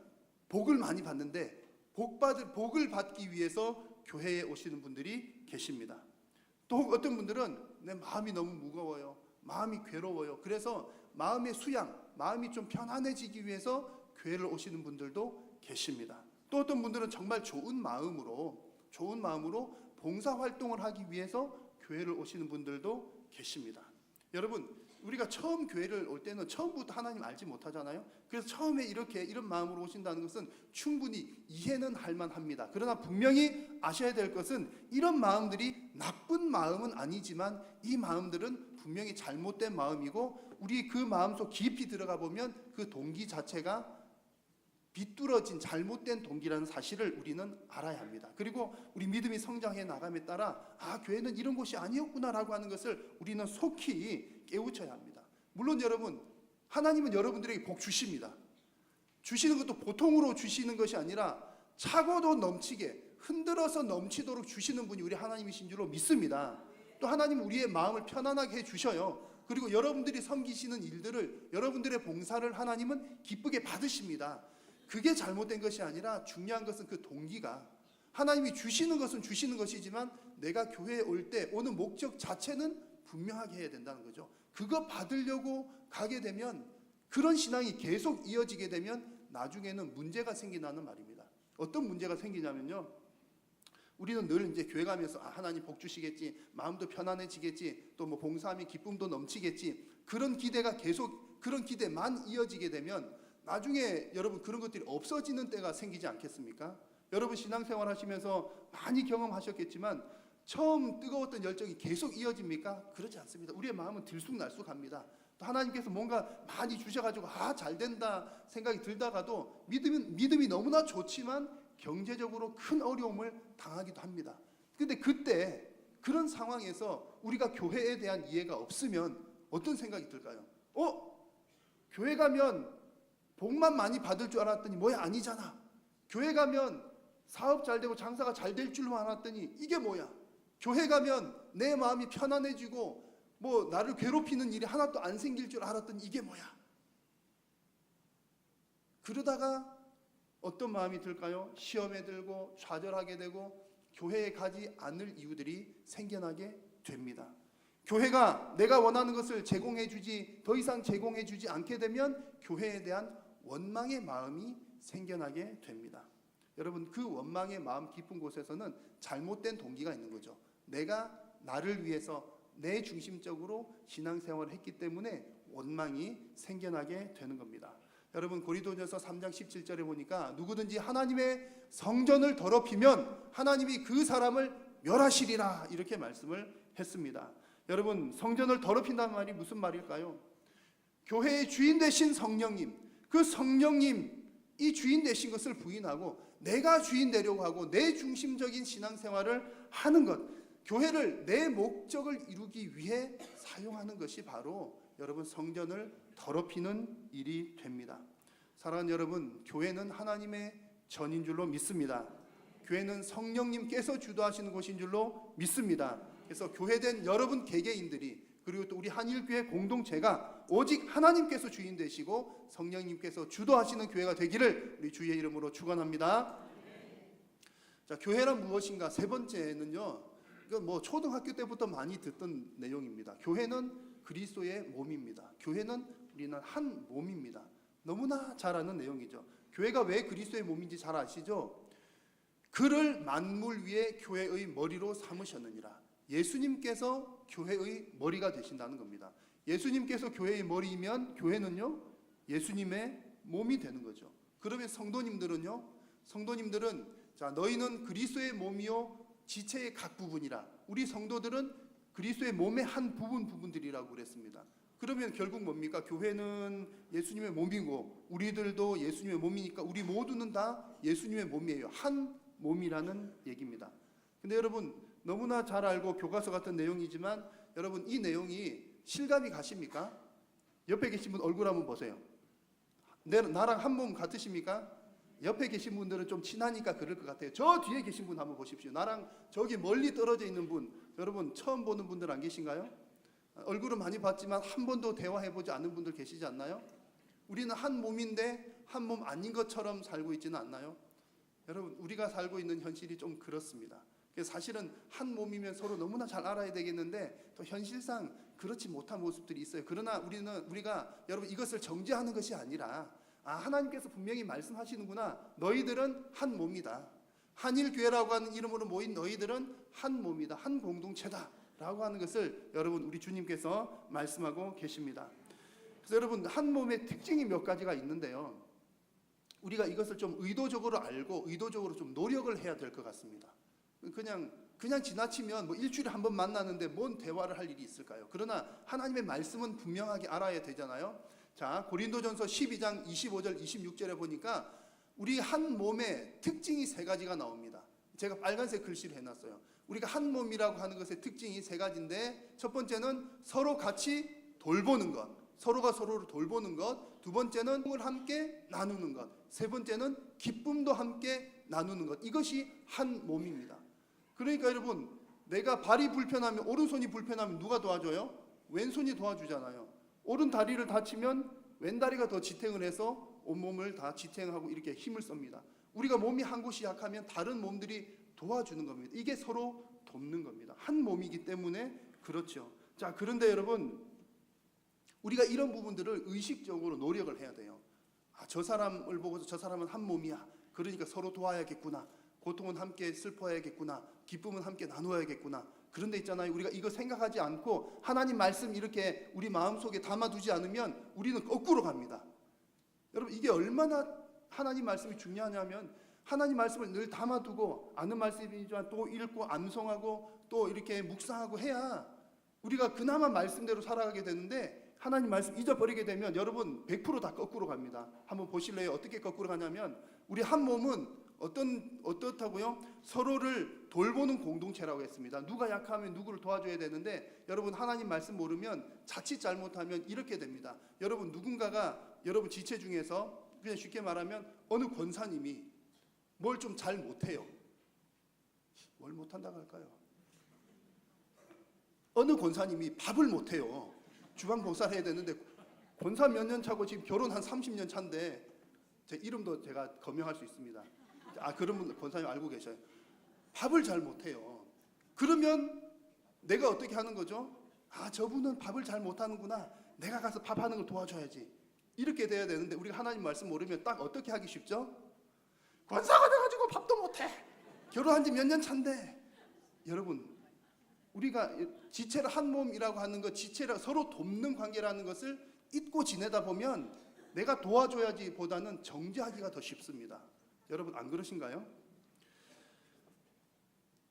복을 많이 받는데 복을 받기 위해서 교회에 오시는 분들이 계십니다. 또 어떤 분들은 내 마음이 너무 무거워요. 마음이 괴로워요. 그래서 마음의 수양, 마음이 좀 편안해지기 위해서 교회를 오시는 분들도 계십니다. 또 어떤 분들은 정말 좋은 마음으로 봉사활동을 하기 위해서 교회를 오시는 분들도 계십니다. 여러분, 우리가 처음 교회를 올 때는 처음부터 하나님 알지 못하잖아요. 그래서 처음에 이런 마음으로 오신다는 것은 충분히 이해는 할 만합니다. 그러나 분명히 아셔야 될 것은 이런 마음들이 나쁜 마음은 아니지만 이 마음들은 분명히 잘못된 마음이고 우리 그 마음속 깊이 들어가 보면 그 동기 자체가 비뚤어진 잘못된 동기라는 사실을 우리는 알아야 합니다. 그리고 우리 믿음이 성장해 나감에 따라 교회는 이런 곳이 아니었구나라고 하는 것을 우리는 속히 깨우쳐야 합니다. 물론 여러분, 하나님은 여러분들에게 복 주십니다. 주시는 것도 보통으로 주시는 것이 아니라 차고도 넘치게 흔들어서 넘치도록 주시는 분이 우리 하나님이신 줄로 믿습니다. 또 하나님은 우리의 마음을 편안하게 해주셔요. 그리고 여러분들이 섬기시는 일들을, 여러분들의 봉사를 하나님은 기쁘게 받으십니다. 그게 잘못된 것이 아니라 중요한 것은 그 동기가, 하나님이 주시는 것은 주시는 것이지만 내가 교회에 올 때 오는 목적 자체는 분명하게 해야 된다는 거죠. 그거 받으려고 가게 되면, 그런 신앙이 계속 이어지게 되면 나중에는 문제가 생긴다는 말입니다. 어떤 문제가 생기냐면요, 우리는 늘 이제 교회 가면서 하나님 복 주시겠지, 마음도 편안해지겠지, 또 뭐 봉사하면 기쁨도 넘치겠지, 그런 기대가 계속, 그런 기대만 이어지게 되면 나중에 여러분 그런 것들이 없어지는 때가 생기지 않겠습니까? 여러분 신앙생활 하시면서 많이 경험하셨겠지만 처음 뜨거웠던 열정이 계속 이어집니까? 그렇지 않습니다. 우리의 마음은 들쑥날쑥합니다. 또 하나님께서 뭔가 많이 주셔가지고 잘 된다 생각이 들다가도 믿음이 너무나 좋지만 경제적으로 큰 어려움을 당하기도 합니다. 근데 그때 그런 상황에서 우리가 교회에 대한 이해가 없으면 어떤 생각이 들까요? 교회 가면 복만 많이 받을 줄 알았더니 뭐야, 아니잖아. 교회 가면 사업 잘 되고 장사가 잘 될 줄만 알았더니 이게 뭐야. 교회 가면 내 마음이 편안해지고 뭐 나를 괴롭히는 일이 하나도 안 생길 줄 알았더니 이게 뭐야. 그러다가 어떤 마음이 들까요? 시험에 들고 좌절하게 되고 교회에 가지 않을 이유들이 생겨나게 됩니다. 교회가 내가 원하는 것을 더 이상 제공해주지 않게 되면 교회에 대한 원망의 마음이 생겨나게 됩니다. 여러분, 그 원망의 마음 깊은 곳에서는 잘못된 동기가 있는 거죠. 내가 나를 위해서 내 중심적으로 신앙생활을 했기 때문에 원망이 생겨나게 되는 겁니다. 여러분, 고린도전서 3장 17절에 보니까 누구든지 하나님의 성전을 더럽히면 하나님이 그 사람을 멸하시리라, 이렇게 말씀을 했습니다. 여러분, 성전을 더럽힌다는 말이 무슨 말일까요? 교회의 주인 되신 성령님, 그 성령님, 이 주인 되신 것을 부인하고 내가 주인 되려고 하고 내 중심적인 신앙생활을 하는 것, 교회를 내 목적을 이루기 위해 사용하는 것이 바로 여러분 성전을 더럽히는 일이 됩니다. 사랑하는 여러분, 교회는 하나님의 전인 줄로 믿습니다. 교회는 성령님께서 주도하시는 곳인 줄로 믿습니다. 그래서 교회된 여러분 개개인들이, 그리고 또 우리 한일교회 공동체가 오직 하나님께서 주인 되시고 성령님께서 주도하시는 교회가 되기를 우리 주의 이름으로 축원합니다. 자, 교회란 무엇인가? 세 번째는요, 이건 뭐 초등학교 때부터 많이 듣던 내용입니다. 교회는 그리스도의 몸입니다. 교회는 우리는 한 몸입니다. 너무나 잘 아는 내용이죠. 교회가 왜 그리스도의 몸인지 잘 아시죠? 그를 만물 위에 교회의 머리로 삼으셨느니라. 예수님께서 교회의 머리가 되신다는 겁니다. 예수님께서 교회의 머리이면 교회는요, 예수님의 몸이 되는 거죠. 그러면 성도님들은 자, 너희는 그리스도의 몸이요 지체의 각 부분이라. 우리 성도들은 그리스도의 몸의 한 부분들이라고 그랬습니다. 그러면 결국 뭡니까? 교회는 예수님의 몸이고 우리들도 예수님의 몸이니까 우리 모두는 다 예수님의 몸이에요. 한 몸이라는 얘기입니다. 근데 여러분 너무나 잘 알고 교과서 같은 내용이지만 여러분 이 내용이 실감이 가십니까? 옆에 계신 분 얼굴 한번 보세요. 나랑 한 몸 같으십니까? 옆에 계신 분들은 좀 친하니까 그럴 것 같아요. 저 뒤에 계신 분 한번 보십시오. 나랑 저기 멀리 떨어져 있는 분, 여러분 처음 보는 분들 안 계신가요? 얼굴은 많이 봤지만 한 번도 대화해보지 않은 분들 계시지 않나요? 우리는 한 몸인데 한 몸 아닌 것처럼 살고 있지는 않나요? 여러분 우리가 살고 있는 현실이 좀 그렇습니다. 그래서 사실은 한 몸이면 서로 너무나 잘 알아야 되겠는데 또 현실상 그렇지 못한 모습들이 있어요. 그러나 우리가 여러분 이것을 정죄하는 것이 아니라 하나님께서 분명히 말씀하시는구나. 너희들은 한 몸이다. 한일교회라고 하는 이름으로 모인 너희들은 한 몸이다. 한 공동체다. 라고 하는 것을 여러분 우리 주님께서 말씀하고 계십니다. 그래서 여러분 한 몸의 특징이 몇 가지가 있는데요. 우리가 이것을 좀 의도적으로 알고 의도적으로 좀 노력을 해야 될 것 같습니다. 그냥 지나치면 뭐 일주일에 한 번 만나는데 뭔 대화를 할 일이 있을까요? 그러나 하나님의 말씀은 분명하게 알아야 되잖아요. 자, 고린도전서 12장 25절 26절에 보니까 우리 한 몸의 특징이 세 가지가 나옵니다. 제가 빨간색 글씨로 해놨어요. 우리가 한 몸이라고 하는 것의 특징이 세 가지인데 첫 번째는 서로 같이 돌보는 것, 서로가 서로를 돌보는 것. 두 번째는 꿈을 함께 나누는 것. 세 번째는 기쁨도 함께 나누는 것. 이것이 한 몸입니다. 그러니까 여러분 내가 발이 불편하면 오른손이 불편하면 누가 도와줘요? 왼손이 도와주잖아요. 오른 다리를 다치면 왼다리가 더 지탱을 해서 온몸을 다 지탱하고 이렇게 힘을 씁니다. 우리가 몸이 한 곳이 약하면 다른 몸들이 도와주는 겁니다. 이게 서로 돕는 겁니다. 한 몸이기 때문에 그렇죠. 자, 그런데 여러분 우리가 이런 부분들을 의식적으로 노력을 해야 돼요. 저 사람을 보고서 저 사람은 한 몸이야. 그러니까 서로 도와야겠구나. 고통은 함께 슬퍼야겠구나. 기쁨은 함께 나누어야겠구나. 그런데 있잖아요. 우리가 이거 생각하지 않고 하나님 말씀 이렇게 우리 마음속에 담아두지 않으면 우리는 거꾸로 갑니다. 여러분 이게 얼마나 하나님 말씀이 중요하냐면 하나님 말씀을 늘 담아두고 아는 말씀이지만 또 읽고 암송하고 또 이렇게 묵상하고 해야 우리가 그나마 말씀대로 살아가게 되는데 하나님 말씀 잊어버리게 되면 여러분 100% 다 거꾸로 갑니다. 한번 보실래요? 어떻게 거꾸로 가냐면 우리 한 몸은 어떻다고요? 서로를 돌보는 공동체라고 했습니다. 누가 약하면 누구를 도와줘야 되는데 여러분 하나님 말씀 모르면 자칫 잘못하면 이렇게 됩니다. 여러분 누군가가 여러분 지체 중에서 그냥 쉽게 말하면 어느 권사님이 뭘 좀 잘 못해요. 뭘 못한다고 할까요? 어느 권사님이 밥을 못해요. 주방 봉사를 해야 되는데 권사 몇 년 차고 지금 결혼 한 30년 차인데 제 이름도 제가 거명할 수 있습니다. 그런 분 권사님 알고 계셔요. 밥을 잘 못해요. 그러면 내가 어떻게 하는 거죠? 저분은 밥을 잘 못하는구나. 내가 가서 밥하는 걸 도와줘야지. 이렇게 돼야 되는데 우리가 하나님 말씀 모르면 딱 어떻게 하기 쉽죠? 권사가 돼가지고 밥도 못해. 결혼한 지 몇 년 차인데. 여러분 우리가 지체를 한 몸이라고 하는 것, 지체를 서로 돕는 관계라는 것을 잊고 지내다 보면 내가 도와줘야지 보다는 정죄하기가 더 쉽습니다. 여러분 안 그러신가요?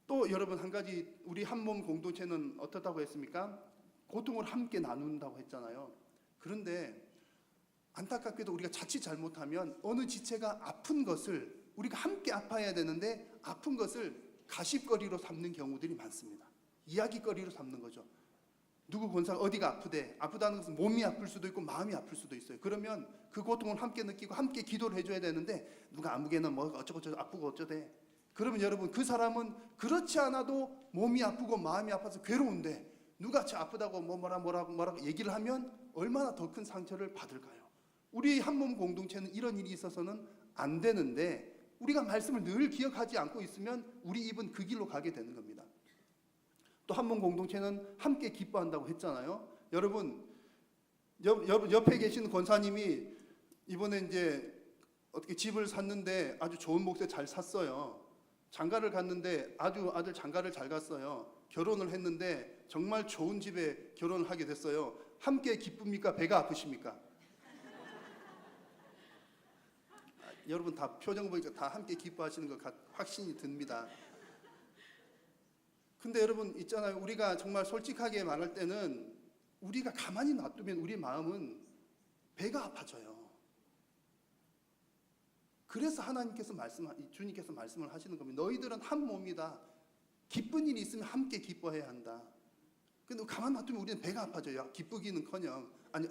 또 여러분 한 가지 우리 한 몸 공동체는 어떻다고 했습니까? 고통을 함께 나눈다고 했잖아요. 그런데 안타깝게도 우리가 자칫 잘못하면 어느 지체가 아픈 것을 우리가 함께 아파야 되는데 아픈 것을 가십거리로 삼는 경우들이 많습니다. 이야기거리로 삼는 거죠. 누구 권사가 어디가 아프대. 아프다는 것은 몸이 아플 수도 있고 마음이 아플 수도 있어요. 그러면 그 고통을 함께 느끼고 함께 기도를 해줘야 되는데 누가 아무개는 뭐 어쩌고저쩌고 아프고 어쩌대. 그러면 여러분 그 사람은 그렇지 않아도 몸이 아프고 마음이 아파서 괴로운데 누가 저 아프다고 뭐라고 얘기를 하면 얼마나 더 큰 상처를 받을까요? 우리 한 몸 공동체는 이런 일이 있어서는 안 되는데 우리가 말씀을 늘 기억하지 않고 있으면 우리 입은 그 길로 가게 되는 겁니다. 또 한 몸 공동체는 함께 기뻐한다고 했잖아요. 여러분 옆에 계신 권사님이 이번에 이제 어떻게 집을 샀는데 아주 좋은 몫에 잘 샀어요. 장가를 갔는데 아주 아들 장가를 잘 갔어요. 결혼을 했는데 정말 좋은 집에 결혼을 하게 됐어요. 함께 기쁩니까? 배가 아프십니까? 여러분 다 표정 보니까 다 함께 기뻐하시는 것 확신이 듭니다. 근데 여러분 있잖아요. 우리가 정말 솔직하게 말할 때는 우리가 가만히 놔두면 우리 마음은 배가 아파져요. 그래서 주님께서 말씀을 하시는 겁니다. 너희들은 한 몸이다. 기쁜 일이 있으면 함께 기뻐해야 한다. 근데 가만 놔두면 우리는 배가 아파져요. 기쁘기는커녕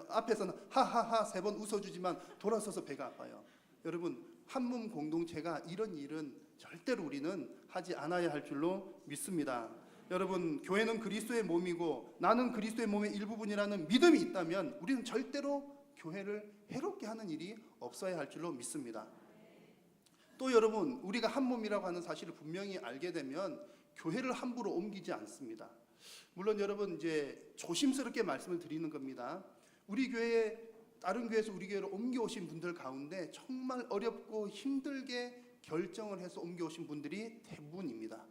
앞에서는 하하하 3번 웃어주지만 돌아서서 배가 아파요. 여러분, 한 몸 공동체가 이런 일은 절대로 우리는 하지 않아야 할 줄로 믿습니다. 여러분, 교회는 그리스도의 몸이고 나는 그리스도의 몸의 일부분이라는 믿음이 있다면 우리는 절대로 교회를 해롭게 하는 일이 없어야 할 줄로 믿습니다. 또 여러분, 우리가 한 몸이라고 하는 사실을 분명히 알게 되면 교회를 함부로 옮기지 않습니다. 물론 여러분, 이제 조심스럽게 말씀을 드리는 겁니다. 우리 교회에 다른 교회에서 우리 교회로 옮겨오신 분들 가운데 정말 어렵고 힘들게 결정을 해서 옮겨오신 분들이 대부분입니다.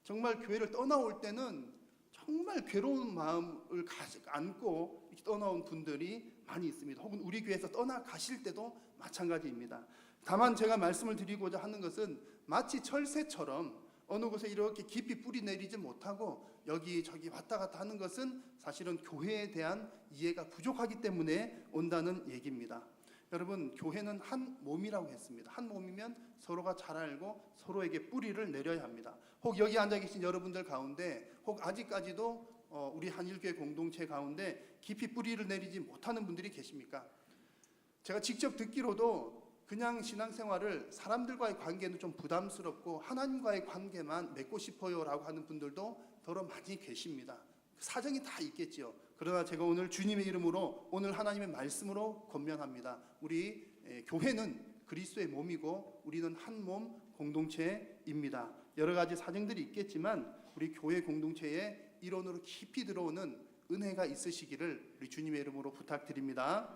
정말 교회를 떠나올 때는 정말 괴로운 마음을 안고 떠나온 분들이 많이 있습니다. 혹은 우리 교회에서 떠나가실 때도 마찬가지입니다. 다만 제가 말씀을 드리고자 하는 것은 마치 철새처럼 어느 곳에 이렇게 깊이 뿌리 내리지 못하고 여기저기 왔다 갔다 하는 것은 사실은 교회에 대한 이해가 부족하기 때문에 온다는 얘기입니다. 여러분, 교회는 한 몸이라고 했습니다. 한 몸이면 서로가 잘 알고 서로에게 뿌리를 내려야 합니다. 혹 여기 앉아 계신 여러분들 가운데 혹 아직까지도 우리 한일교회 공동체 가운데 깊이 뿌리를 내리지 못하는 분들이 계십니까? 제가 직접 듣기로도 그냥 신앙생활을 사람들과의 관계는 좀 부담스럽고 하나님과의 관계만 맺고 싶어요라고 하는 분들도 더러 많이 계십니다. 사정이 다 있겠지요. 그러나 제가 오늘 주님의 이름으로 오늘 하나님의 말씀으로 권면합니다. 우리 교회는 그리스도의 몸이고 우리는 한 몸 공동체입니다. 여러 가지 사정들이 있겠지만 우리 교회 공동체의 일원으로 깊이 들어오는 은혜가 있으시기를 우리 주님의 이름으로 부탁드립니다.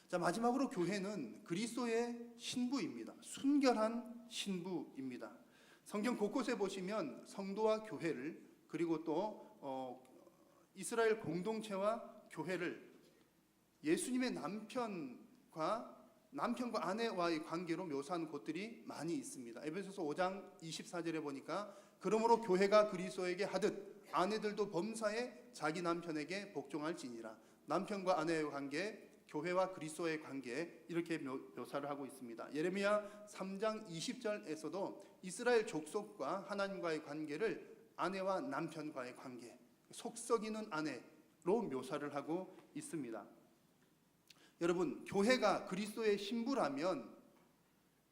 자, 마지막으로 교회는 그리스도의 신부입니다. 순결한 신부입니다. 성경 곳곳에 보시면 성도와 교회를 그리고 또 이스라엘 공동체와 교회를 예수님의 남편과 아내와의 관계로 묘사하는 곳들이 많이 있습니다. 에베소서 5장 24절에 보니까 그러므로 교회가 그리스도에게 하듯 아내들도 범사에 자기 남편에게 복종할지니라. 남편과 아내의 관계, 교회와 그리스도의 관계, 이렇게 묘사를 하고 있습니다. 예레미야 3장 20절에서도 이스라엘 족속과 하나님과의 관계를 아내와 남편과의 관계, 속썩이는 아내로 묘사를 하고 있습니다. 여러분, 교회가 그리스도의 신부라면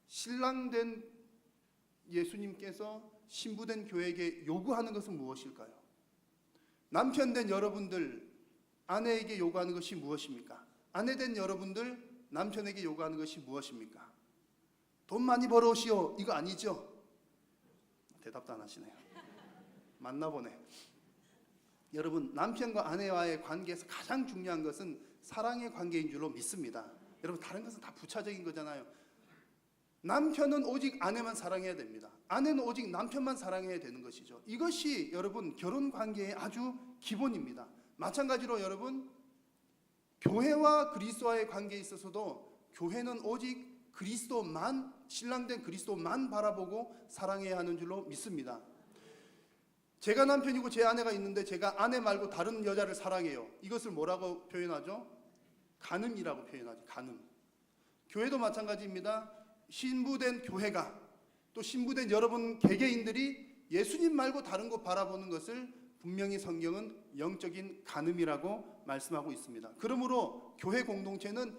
신랑된 예수님께서 신부된 교회에게 요구하는 것은 무엇일까요? 남편된 여러분들 아내에게 요구하는 것이 무엇입니까? 아내된 여러분들 남편에게 요구하는 것이 무엇입니까? 돈 많이 벌어오시오, 이거 아니죠? 대답도 안 하시네요. 맞나 보네. 여러분, 남편과 아내와의 관계에서 가장 중요한 것은 사랑의 관계인 줄로 믿습니다. 여러분, 다른 것은 다 부차적인 거잖아요. 남편은 오직 아내만 사랑해야 됩니다. 아내는 오직 남편만 사랑해야 되는 것이죠. 이것이 여러분 결혼 관계의 아주 기본입니다. 마찬가지로 여러분, 교회와 그리스도와의 관계에 있어서도 교회는 오직 그리스도만, 신랑된 그리스도만 바라보고 사랑해야 하는 줄로 믿습니다. 제가 남편이고 제 아내가 있는데 제가 아내 말고 다른 여자를 사랑해요. 이것을 뭐라고 표현하죠? 간음이라고 표현하죠. 간음. 교회도 마찬가지입니다. 신부된 교회가, 또 신부된 여러분 개개인들이 예수님 말고 다른 거 바라보는 것을 분명히 성경은 영적인 간음이라고 말씀하고 있습니다. 그러므로 교회 공동체는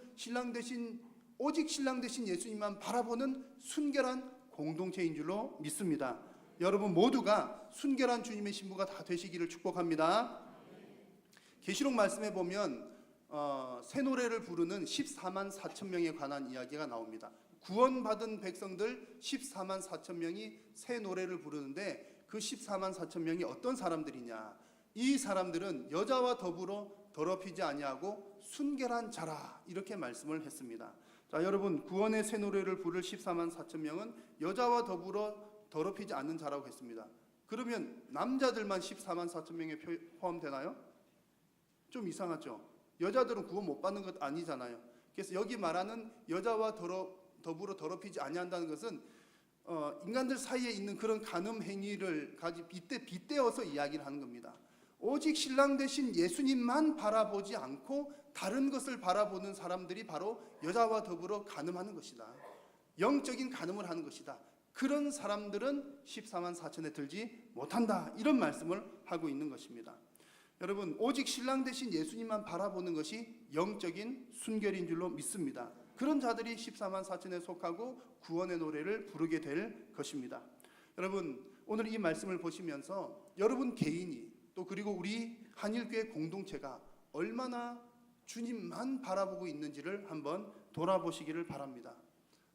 오직 신랑 되신 예수님만 바라보는 순결한 공동체인 줄로 믿습니다. 여러분 모두가 순결한 주님의 신부가 다 되시기를 축복합니다. 계시록 말씀에 보면 새 노래를 부르는 14만 4천 명에 관한 이야기가 나옵니다. 구원받은 백성들 14만 4천 명이 새 노래를 부르는데 그 14만 4천 명이 어떤 사람들이냐? 이 사람들은 여자와 더불어 더럽히지 아니하고 순결한 자라, 이렇게 말씀을 했습니다. 자, 여러분, 구원의 새 노래를 부를 14만 4천 명은 여자와 더불어 더럽히지 않는 자라고 했습니다. 그러면 남자들만 14만 4천 명에 포함되나요? 좀 이상하죠. 여자들은 구원 못 받는 것 아니잖아요. 그래서 여기 말하는 여자와 더불어 더럽히지 아니한다는 것은 인간들 사이에 있는 그런 간음 행위를 빗대어서 이야기를 하는 겁니다. 오직 신랑 되신 예수님만 바라보지 않고 다른 것을 바라보는 사람들이 바로 여자와 더불어 간음하는 것이다. 영적인 간음을 하는 것이다. 그런 사람들은 14만 4천에 들지 못한다. 이런 말씀을 하고 있는 것입니다. 여러분, 오직 신랑 되신 예수님만 바라보는 것이 영적인 순결인 줄로 믿습니다. 그런 자들이 14만 4천에 속하고 구원의 노래를 부르게 될 것입니다. 여러분, 오늘 이 말씀을 보시면서 여러분 개인이 또 그리고 우리 한일교회 공동체가 얼마나 주님만 바라보고 있는지를 한번 돌아보시기를 바랍니다.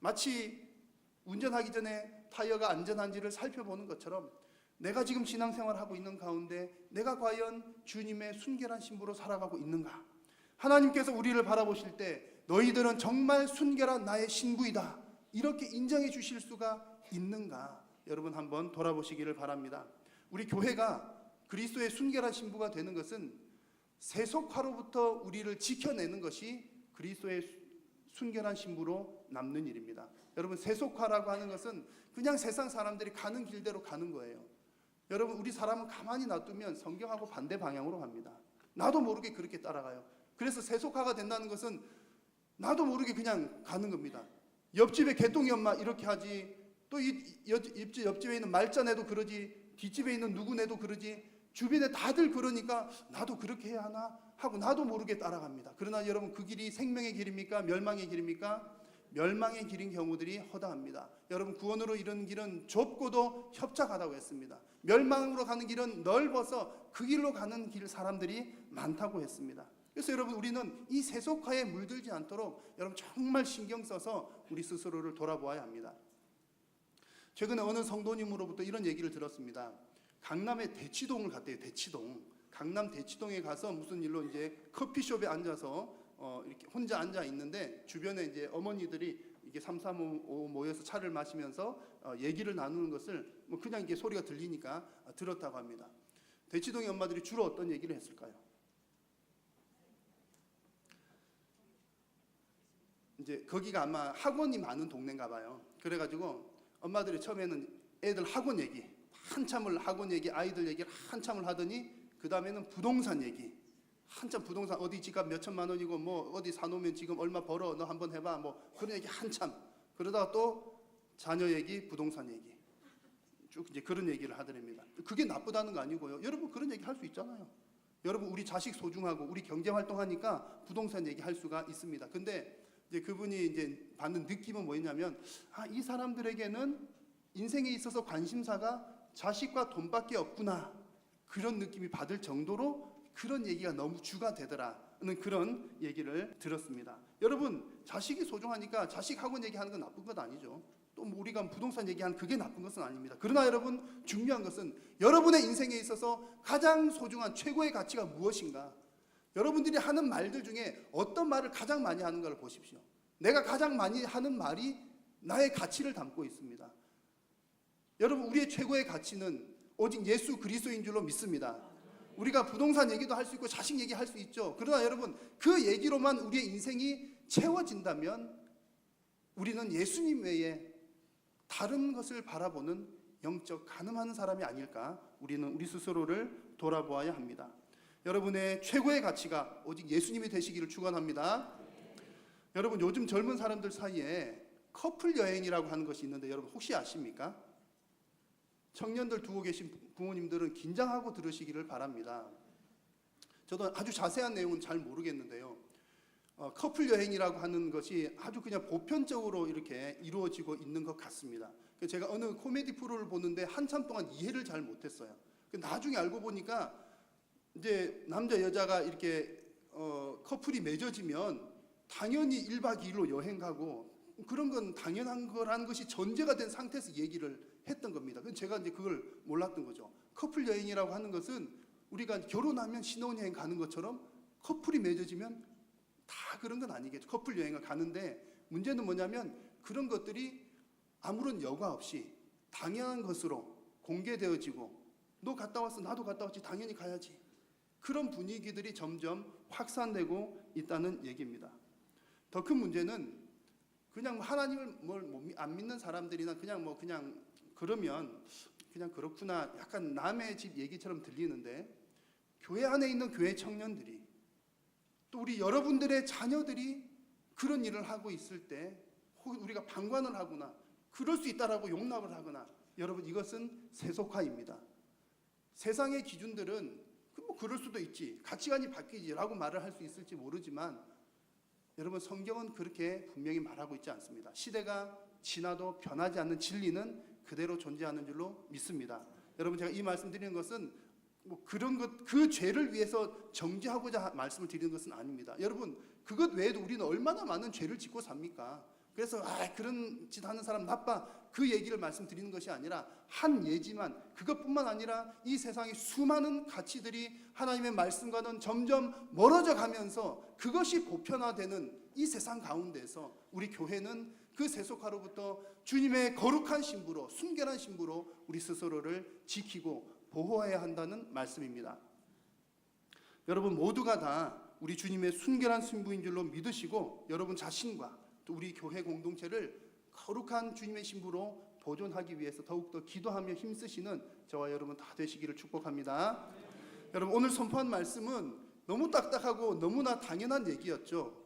마치 운전하기 전에 타이어가 안전한지를 살펴보는 것처럼 내가 지금 신앙생활을 하고 있는 가운데 내가 과연 주님의 순결한 신부로 살아가고 있는가? 하나님께서 우리를 바라보실 때 너희들은 정말 순결한 나의 신부이다, 이렇게 인정해 주실 수가 있는가? 여러분 한번 돌아보시기를 바랍니다. 우리 교회가 그리스도의 순결한 신부가 되는 것은 세속화로부터 우리를 지켜내는 것이 그리스도의 순결한 신부로 남는 일입니다. 여러분, 세속화라고 하는 것은 그냥 세상 사람들이 가는 길대로 가는 거예요. 여러분, 우리 사람은 가만히 놔두면 성경하고 반대 방향으로 갑니다. 나도 모르게 그렇게 따라가요. 그래서 세속화가 된다는 것은 나도 모르게 그냥 가는 겁니다. 옆집에 개똥이 엄마 이렇게 하지, 또 옆집에 있는 말자네도 그러지, 뒷집에 있는 누구네도 그러지, 주변에 다들 그러니까 나도 그렇게 해야 하나 하고 나도 모르게 따라갑니다. 그러나 여러분, 그 길이 생명의 길입니까? 멸망의 길입니까? 멸망의 길인 경우들이 허다합니다. 여러분, 구원으로 이르는 길은 좁고도 협착하다고 했습니다. 멸망으로 가는 길은 넓어서 그 길로 가는 길 사람들이 많다고 했습니다. 그래서 여러분, 우리는 이 세속화에 물들지 않도록 여러분 정말 신경 써서 우리 스스로를 돌아보아야 합니다. 최근에 어느 성도님으로부터 이런 얘기를 들었습니다. 강남의 대치동을 갔대요. 대치동. 강남 대치동에 가서 무슨 일로 이제 커피숍에 앉아서 이렇게 혼자 앉아 있는데 주변에 이제 어머니들이 이게 335 모여서 차를 마시면서 얘기를 나누는 것을 뭐 그냥 이게 소리가 들리니까 들었다고 합니다. 대치동의 엄마들이 주로 어떤 얘기를 했을까요? 이제 거기가 아마 학원이 많은 동네인가 봐요. 그래가지고 엄마들이 처음에는 애들 학원 얘기 한참을, 학원 얘기, 아이들 얘기를 한참을 하더니 그 다음에는 부동산 얘기 한참, 부동산 어디 집값 몇 천만 원이고 뭐 어디 사놓으면 지금 얼마 벌어, 너 한번 해봐, 뭐 그런 얘기 한참. 그러다가 또 자녀 얘기, 부동산 얘기 쭉 이제 그런 얘기를 하더랍니다. 그게 나쁘다는 거 아니고요. 여러분, 그런 얘기 할 수 있잖아요. 여러분, 우리 자식 소중하고 우리 경제 활동하니까 부동산 얘기 할 수가 있습니다. 근데 이제 그분이 이제 받는 느낌은 뭐였냐면, 이 사람들에게는 인생에 있어서 관심사가 자식과 돈밖에 없구나, 그런 느낌이 받을 정도로 그런 얘기가 너무 주가 되더라는 그런 얘기를 들었습니다. 여러분, 자식이 소중하니까 자식 학원 얘기하는 건 나쁜 건 아니죠. 또 뭐 우리가 부동산 얘기하는 그게 나쁜 것은 아닙니다. 그러나 여러분, 중요한 것은 여러분의 인생에 있어서 가장 소중한 최고의 가치가 무엇인가? 여러분들이 하는 말들 중에 어떤 말을 가장 많이 하는가를 보십시오. 내가 가장 많이 하는 말이 나의 가치를 담고 있습니다. 여러분, 우리의 최고의 가치는 오직 예수 그리스도인 줄로 믿습니다. 우리가 부동산 얘기도 할 수 있고 자식 얘기할 수 있죠. 그러나 여러분, 그 얘기로만 우리의 인생이 채워진다면 우리는 예수님 외에 다른 것을 바라보는 영적 간음하는 사람이 아닐까? 우리는 우리 스스로를 돌아보아야 합니다. 여러분의 최고의 가치가 오직 예수님이 되시기를 축원합니다. 여러분, 요즘 젊은 사람들 사이에 커플 여행이라고 하는 것이 있는데 여러분 혹시 아십니까? 청년들 두고 계신 부모님들은 긴장하고 들으시기를 바랍니다. 저도 아주 자세한 내용은 잘 모르겠는데요. 커플 여행이라고 하는 것이 아주 그냥 보편적으로 이렇게 이루어지고 있는 것 같습니다. 제가 어느 코미디 프로를 보는데 한참 동안 이해를 잘 못했어요. 나중에 알고 보니까 이제 남자 여자가 이렇게 커플이 맺어지면 당연히 1박 2일로 여행 가고 그런 건 당연한 거라는 것이 전제가 된 상태에서 얘기를 했던 겁니다. 제가 이제 그걸 몰랐던 거죠. 커플 여행이라고 하는 것은 우리가 결혼하면 신혼여행 가는 것처럼 커플이 맺어지면 다 그런 건 아니겠죠. 커플 여행을 가는데 문제는 뭐냐면 그런 것들이 아무런 여과 없이 당연한 것으로 공개되어지고 너 갔다 왔어, 나도 갔다 왔지, 당연히 가야지. 그런 분위기들이 점점 확산되고 있다는 얘기입니다. 더 큰 문제는 그냥 하나님을 안 믿는 사람들이나 그냥 그러면 그냥 그렇구나, 약간 남의 집 얘기처럼 들리는데 교회 안에 있는 교회 청년들이 또 우리 여러분들의 자녀들이 그런 일을 하고 있을 때 혹은 우리가 방관을 하거나 그럴 수 있다라고 용납을 하거나, 여러분 이것은 세속화입니다. 세상의 기준들은 뭐 그럴 수도 있지, 가치관이 바뀌지라고 말을 할 수 있을지 모르지만 여러분 성경은 그렇게 분명히 말하고 있지 않습니다. 시대가 지나도 변하지 않는 진리는 그대로 존재하는 줄로 믿습니다. 여러분 제가 이 말씀 드리는 것은 뭐 그런 것, 그 죄를 위해서 정죄하고자 말씀을 드리는 것은 아닙니다. 여러분 그것 외에도 우리는 얼마나 많은 죄를 짓고 삽니까? 그래서 그런 짓 하는 사람 나빠, 그 얘기를 말씀드리는 것이 아니라 한 예지만, 그것뿐만 아니라 이 세상의 수많은 가치들이 하나님의 말씀과는 점점 멀어져 가면서 그것이 보편화되는 이 세상 가운데서 우리 교회는 그 세속화로부터 주님의 거룩한 신부로, 순결한 신부로 우리 스스로를 지키고 보호해야 한다는 말씀입니다. 여러분 모두가 다 우리 주님의 순결한 신부인 줄로 믿으시고 여러분 자신과 또 우리 교회 공동체를 거룩한 주님의 신부로 보존하기 위해서 더욱더 기도하며 힘쓰시는 저와 여러분 다 되시기를 축복합니다. 여러분 오늘 선포한 말씀은 너무 딱딱하고 너무나 당연한 얘기였죠.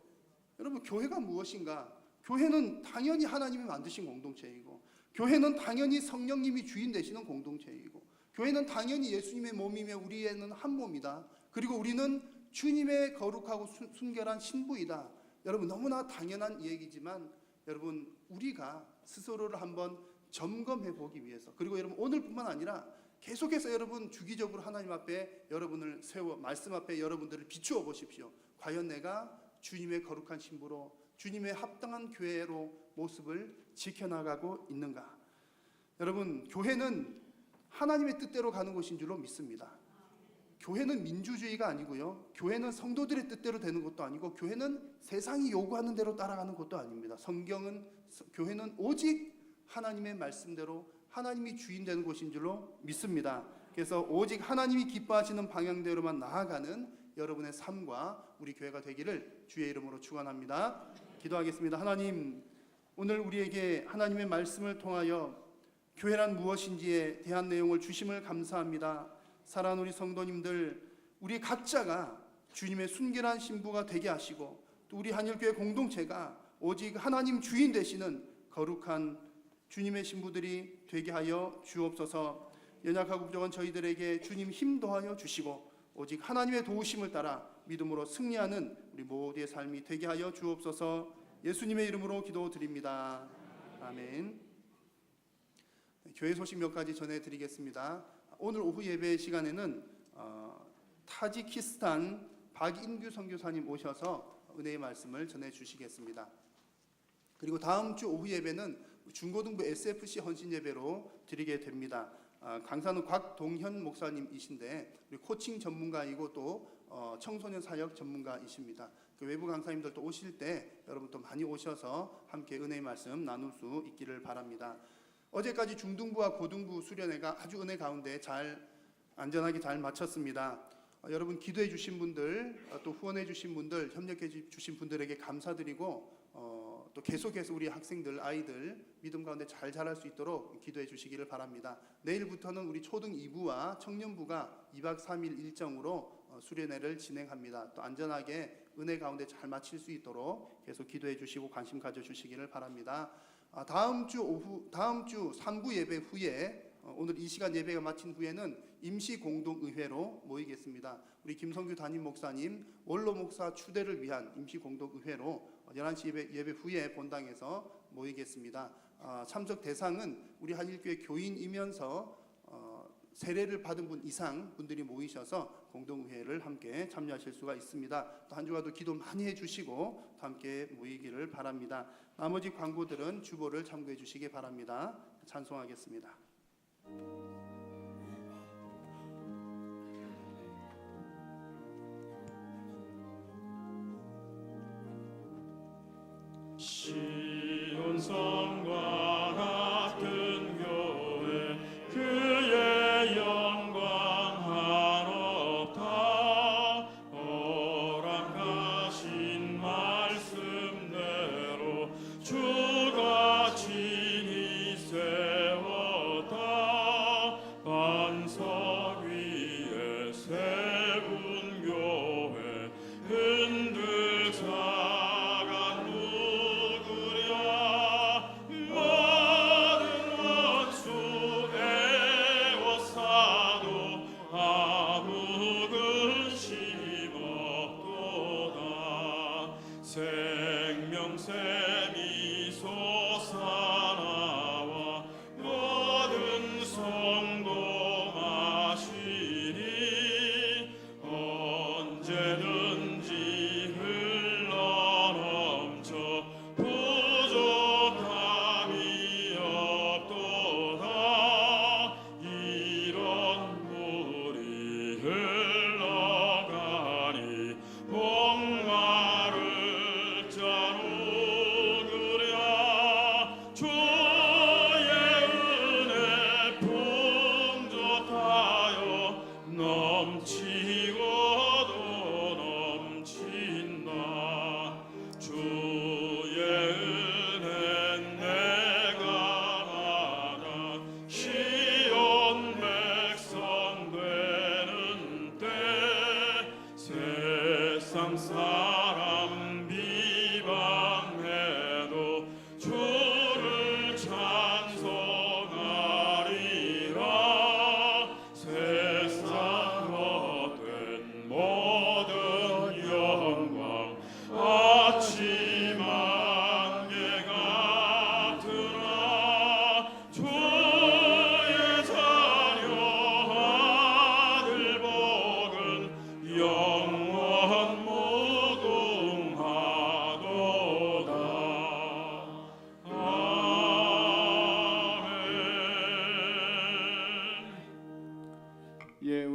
여러분 교회가 무엇인가? 교회는 당연히 하나님이 만드신 공동체이고, 교회는 당연히 성령님이 주인 되시는 공동체이고, 교회는 당연히 예수님의 몸이며 우리에는 한 몸이다. 그리고 우리는 주님의 거룩하고 순결한 신부이다. 여러분 너무나 당연한 얘기지만 여러분 우리가 스스로를 한번 점검해 보기 위해서, 그리고 여러분 오늘뿐만 아니라 계속해서 여러분 주기적으로 하나님 앞에 여러분을 세워 말씀 앞에 여러분들을 비추어 보십시오. 과연 내가 주님의 거룩한 신부로, 주님의 합당한 교회로 모습을 지켜나가고 있는가? 여러분 교회는 하나님의 뜻대로 가는 곳인 줄로 믿습니다. 교회는 민주주의가 아니고요, 교회는 성도들의 뜻대로 되는 것도 아니고, 교회는 세상이 요구하는 대로 따라가는 것도 아닙니다. 교회는 오직 하나님의 말씀대로 하나님이 주인 되는 곳인 줄로 믿습니다. 그래서 오직 하나님이 기뻐하시는 방향대로만 나아가는 여러분의 삶과 우리 교회가 되기를 주의 이름으로 축원합니다. 기도하겠습니다. 하나님, 오늘 우리에게 하나님의 말씀을 통하여 교회란 무엇인지에 대한 내용을 주심을 감사합니다. 사랑하는 우리 성도님들, 우리 각자가 주님의 순결한 신부가 되게 하시고, 또 우리 한일교회 공동체가 오직 하나님 주인 되시는 거룩한 주님의 신부들이 되게 하여 주옵소서. 연약하고 부족한 저희들에게 주님 힘 더하여 주시고, 오직 하나님의 도우심을 따라 믿음으로 승리하는 우리 모두의 삶이 되게 하여 주옵소서. 예수님의 이름으로 기도드립니다. 아멘. 교회 소식 몇 가지 전해드리겠습니다. 오늘 오후 예배 시간에는 타지키스탄 박인규 선교사님 오셔서 은혜의 말씀을 전해주시겠습니다. 그리고 다음 주 오후 예배는 중고등부 SFC 헌신 예배로 드리게 됩니다. 강사는 곽동현 목사님이신데 우리 코칭 전문가이고 또 청소년 사역 전문가이십니다. 그 외부 강사님들도 오실 때 여러분 또 많이 오셔서 함께 은혜의 말씀 나눌 수 있기를 바랍니다. 어제까지 중등부와 고등부 수련회가 아주 은혜 가운데 안전하게 잘 마쳤습니다. 여러분 기도해 주신 분들, 또 후원해 주신 분들, 협력해 주신 분들에게 감사드리고 또 계속해서 우리 학생들, 아이들 믿음 가운데 잘 자랄 수 있도록 기도해 주시기를 바랍니다. 내일부터는 우리 초등 2부와 청년부가 2박 3일 일정으로 수련회를 진행합니다. 또 안전하게 은혜 가운데 잘 마칠 수 있도록 계속 기도해 주시고 관심 가져 주시기를 바랍니다. 다음 주 3부 예배 후에 오늘 이 시간 예배가 마친 후에는 임시 공동의회로 모이겠습니다. 우리 김성규 담임 목사님 원로 목사 추대를 위한 임시 공동의회로 11시 예배 후에 본당에서 모이겠습니다. 참석 대상은 우리 한일교회 교인이면서 세례를 받은 분 이상 분들이 모이셔서 공동의회를 함께 참여하실 수가 있습니다. 또 한 주간도 기도 많이 해주시고 또 함께 모이기를 바랍니다. 나머지 광고들은 주보를 참고해 주시기 바랍니다. 찬송하겠습니다. 시온 성과 같은 교회 그의 영광 한없다. 허락하신 말씀대로 주가 친히 세웠다.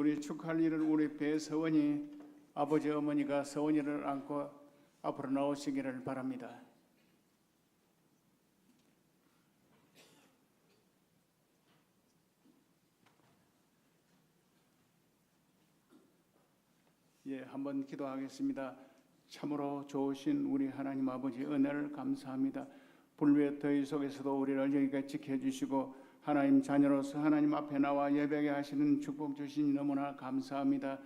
우리 축하할 일을 우리 배서원이 아버지 어머니가 서원이를 안고 앞으로 나오시기를 바랍니다. 예, 한번 기도하겠습니다. 참으로 좋으신 우리 하나님 아버지 은혜를 감사합니다. 불의의 더위 속에서도 우리를 여기까지 지켜주시고 하나님 자녀로서 하나님 앞에 나와 예배하게 하시는 축복 주시니 너무나 감사합니다.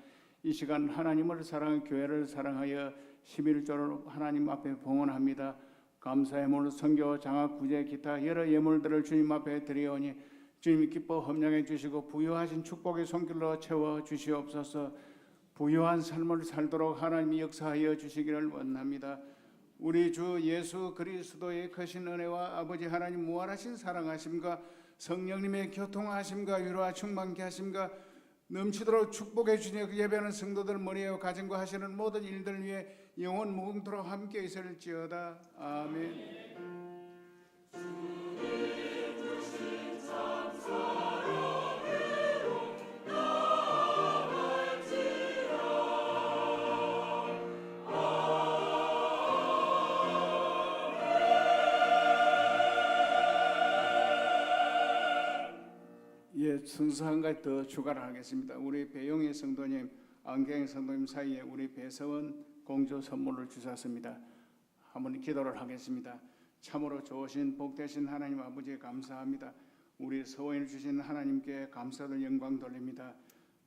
이 시간 하나님을 사랑하여 교회를 사랑하여 11조를 하나님 앞에 봉헌합니다. 감사의 물, 선교, 장학, 구제, 기타 여러 예물들을 주님 앞에 드리오니 주님이 기뻐 험량해 주시고 부유하신 축복의 손길로 채워 주시옵소서. 부유한 삶을 살도록 하나님이 역사하여 주시기를 원합니다. 우리 주 예수 그리스도의 크신 은혜와 아버지 하나님 무한하신 사랑하심과 성령님의 교통하심과 위로와 충만케 하심과 넘치도록 축복해 주시며 예배하는 성도들 머리에 가정과 하시는 모든 일들 위해 영원 무궁토록 함께 있을지어다. 아멘. 예, 순서 한 가지 더 추가를 하겠습니다. 우리 배용희 성도님, 안경희 성도님 사이에 우리 배서원 공조 선물을 주셨습니다. 한번 기도를 하겠습니다. 참으로 좋으신 복되신 하나님 아버지 감사합니다. 우리 서원이를 주신 하나님께 감사를 영광 돌립니다.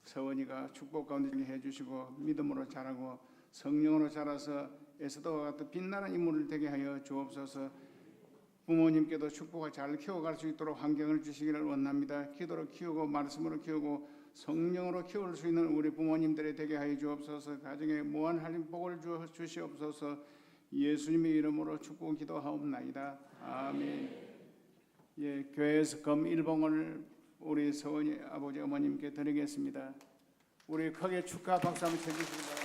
서원이가 축복 가운데 해주시고 믿음으로 자라고 성령으로 자라서 에스더와 같은 빛나는 인물을 되게 하여 주옵소서. 부모님께도 축복을 잘 키워갈 수 있도록 환경을 주시기를 원합니다. 기도로 키우고 말씀으로 키우고 성령으로 키울 수 있는 우리 부모님들이 되게 하여 주옵소서. 가정에 무한 할인 복을 주시옵소서. 예수님의 이름으로 축복 기도하옵나이다. 아멘. 예, 교회에서 금 1봉을 우리 서원이 아버지 어머님께 드리겠습니다. 우리 크게 축하 박수 한번 쳐주시기 바랍니다.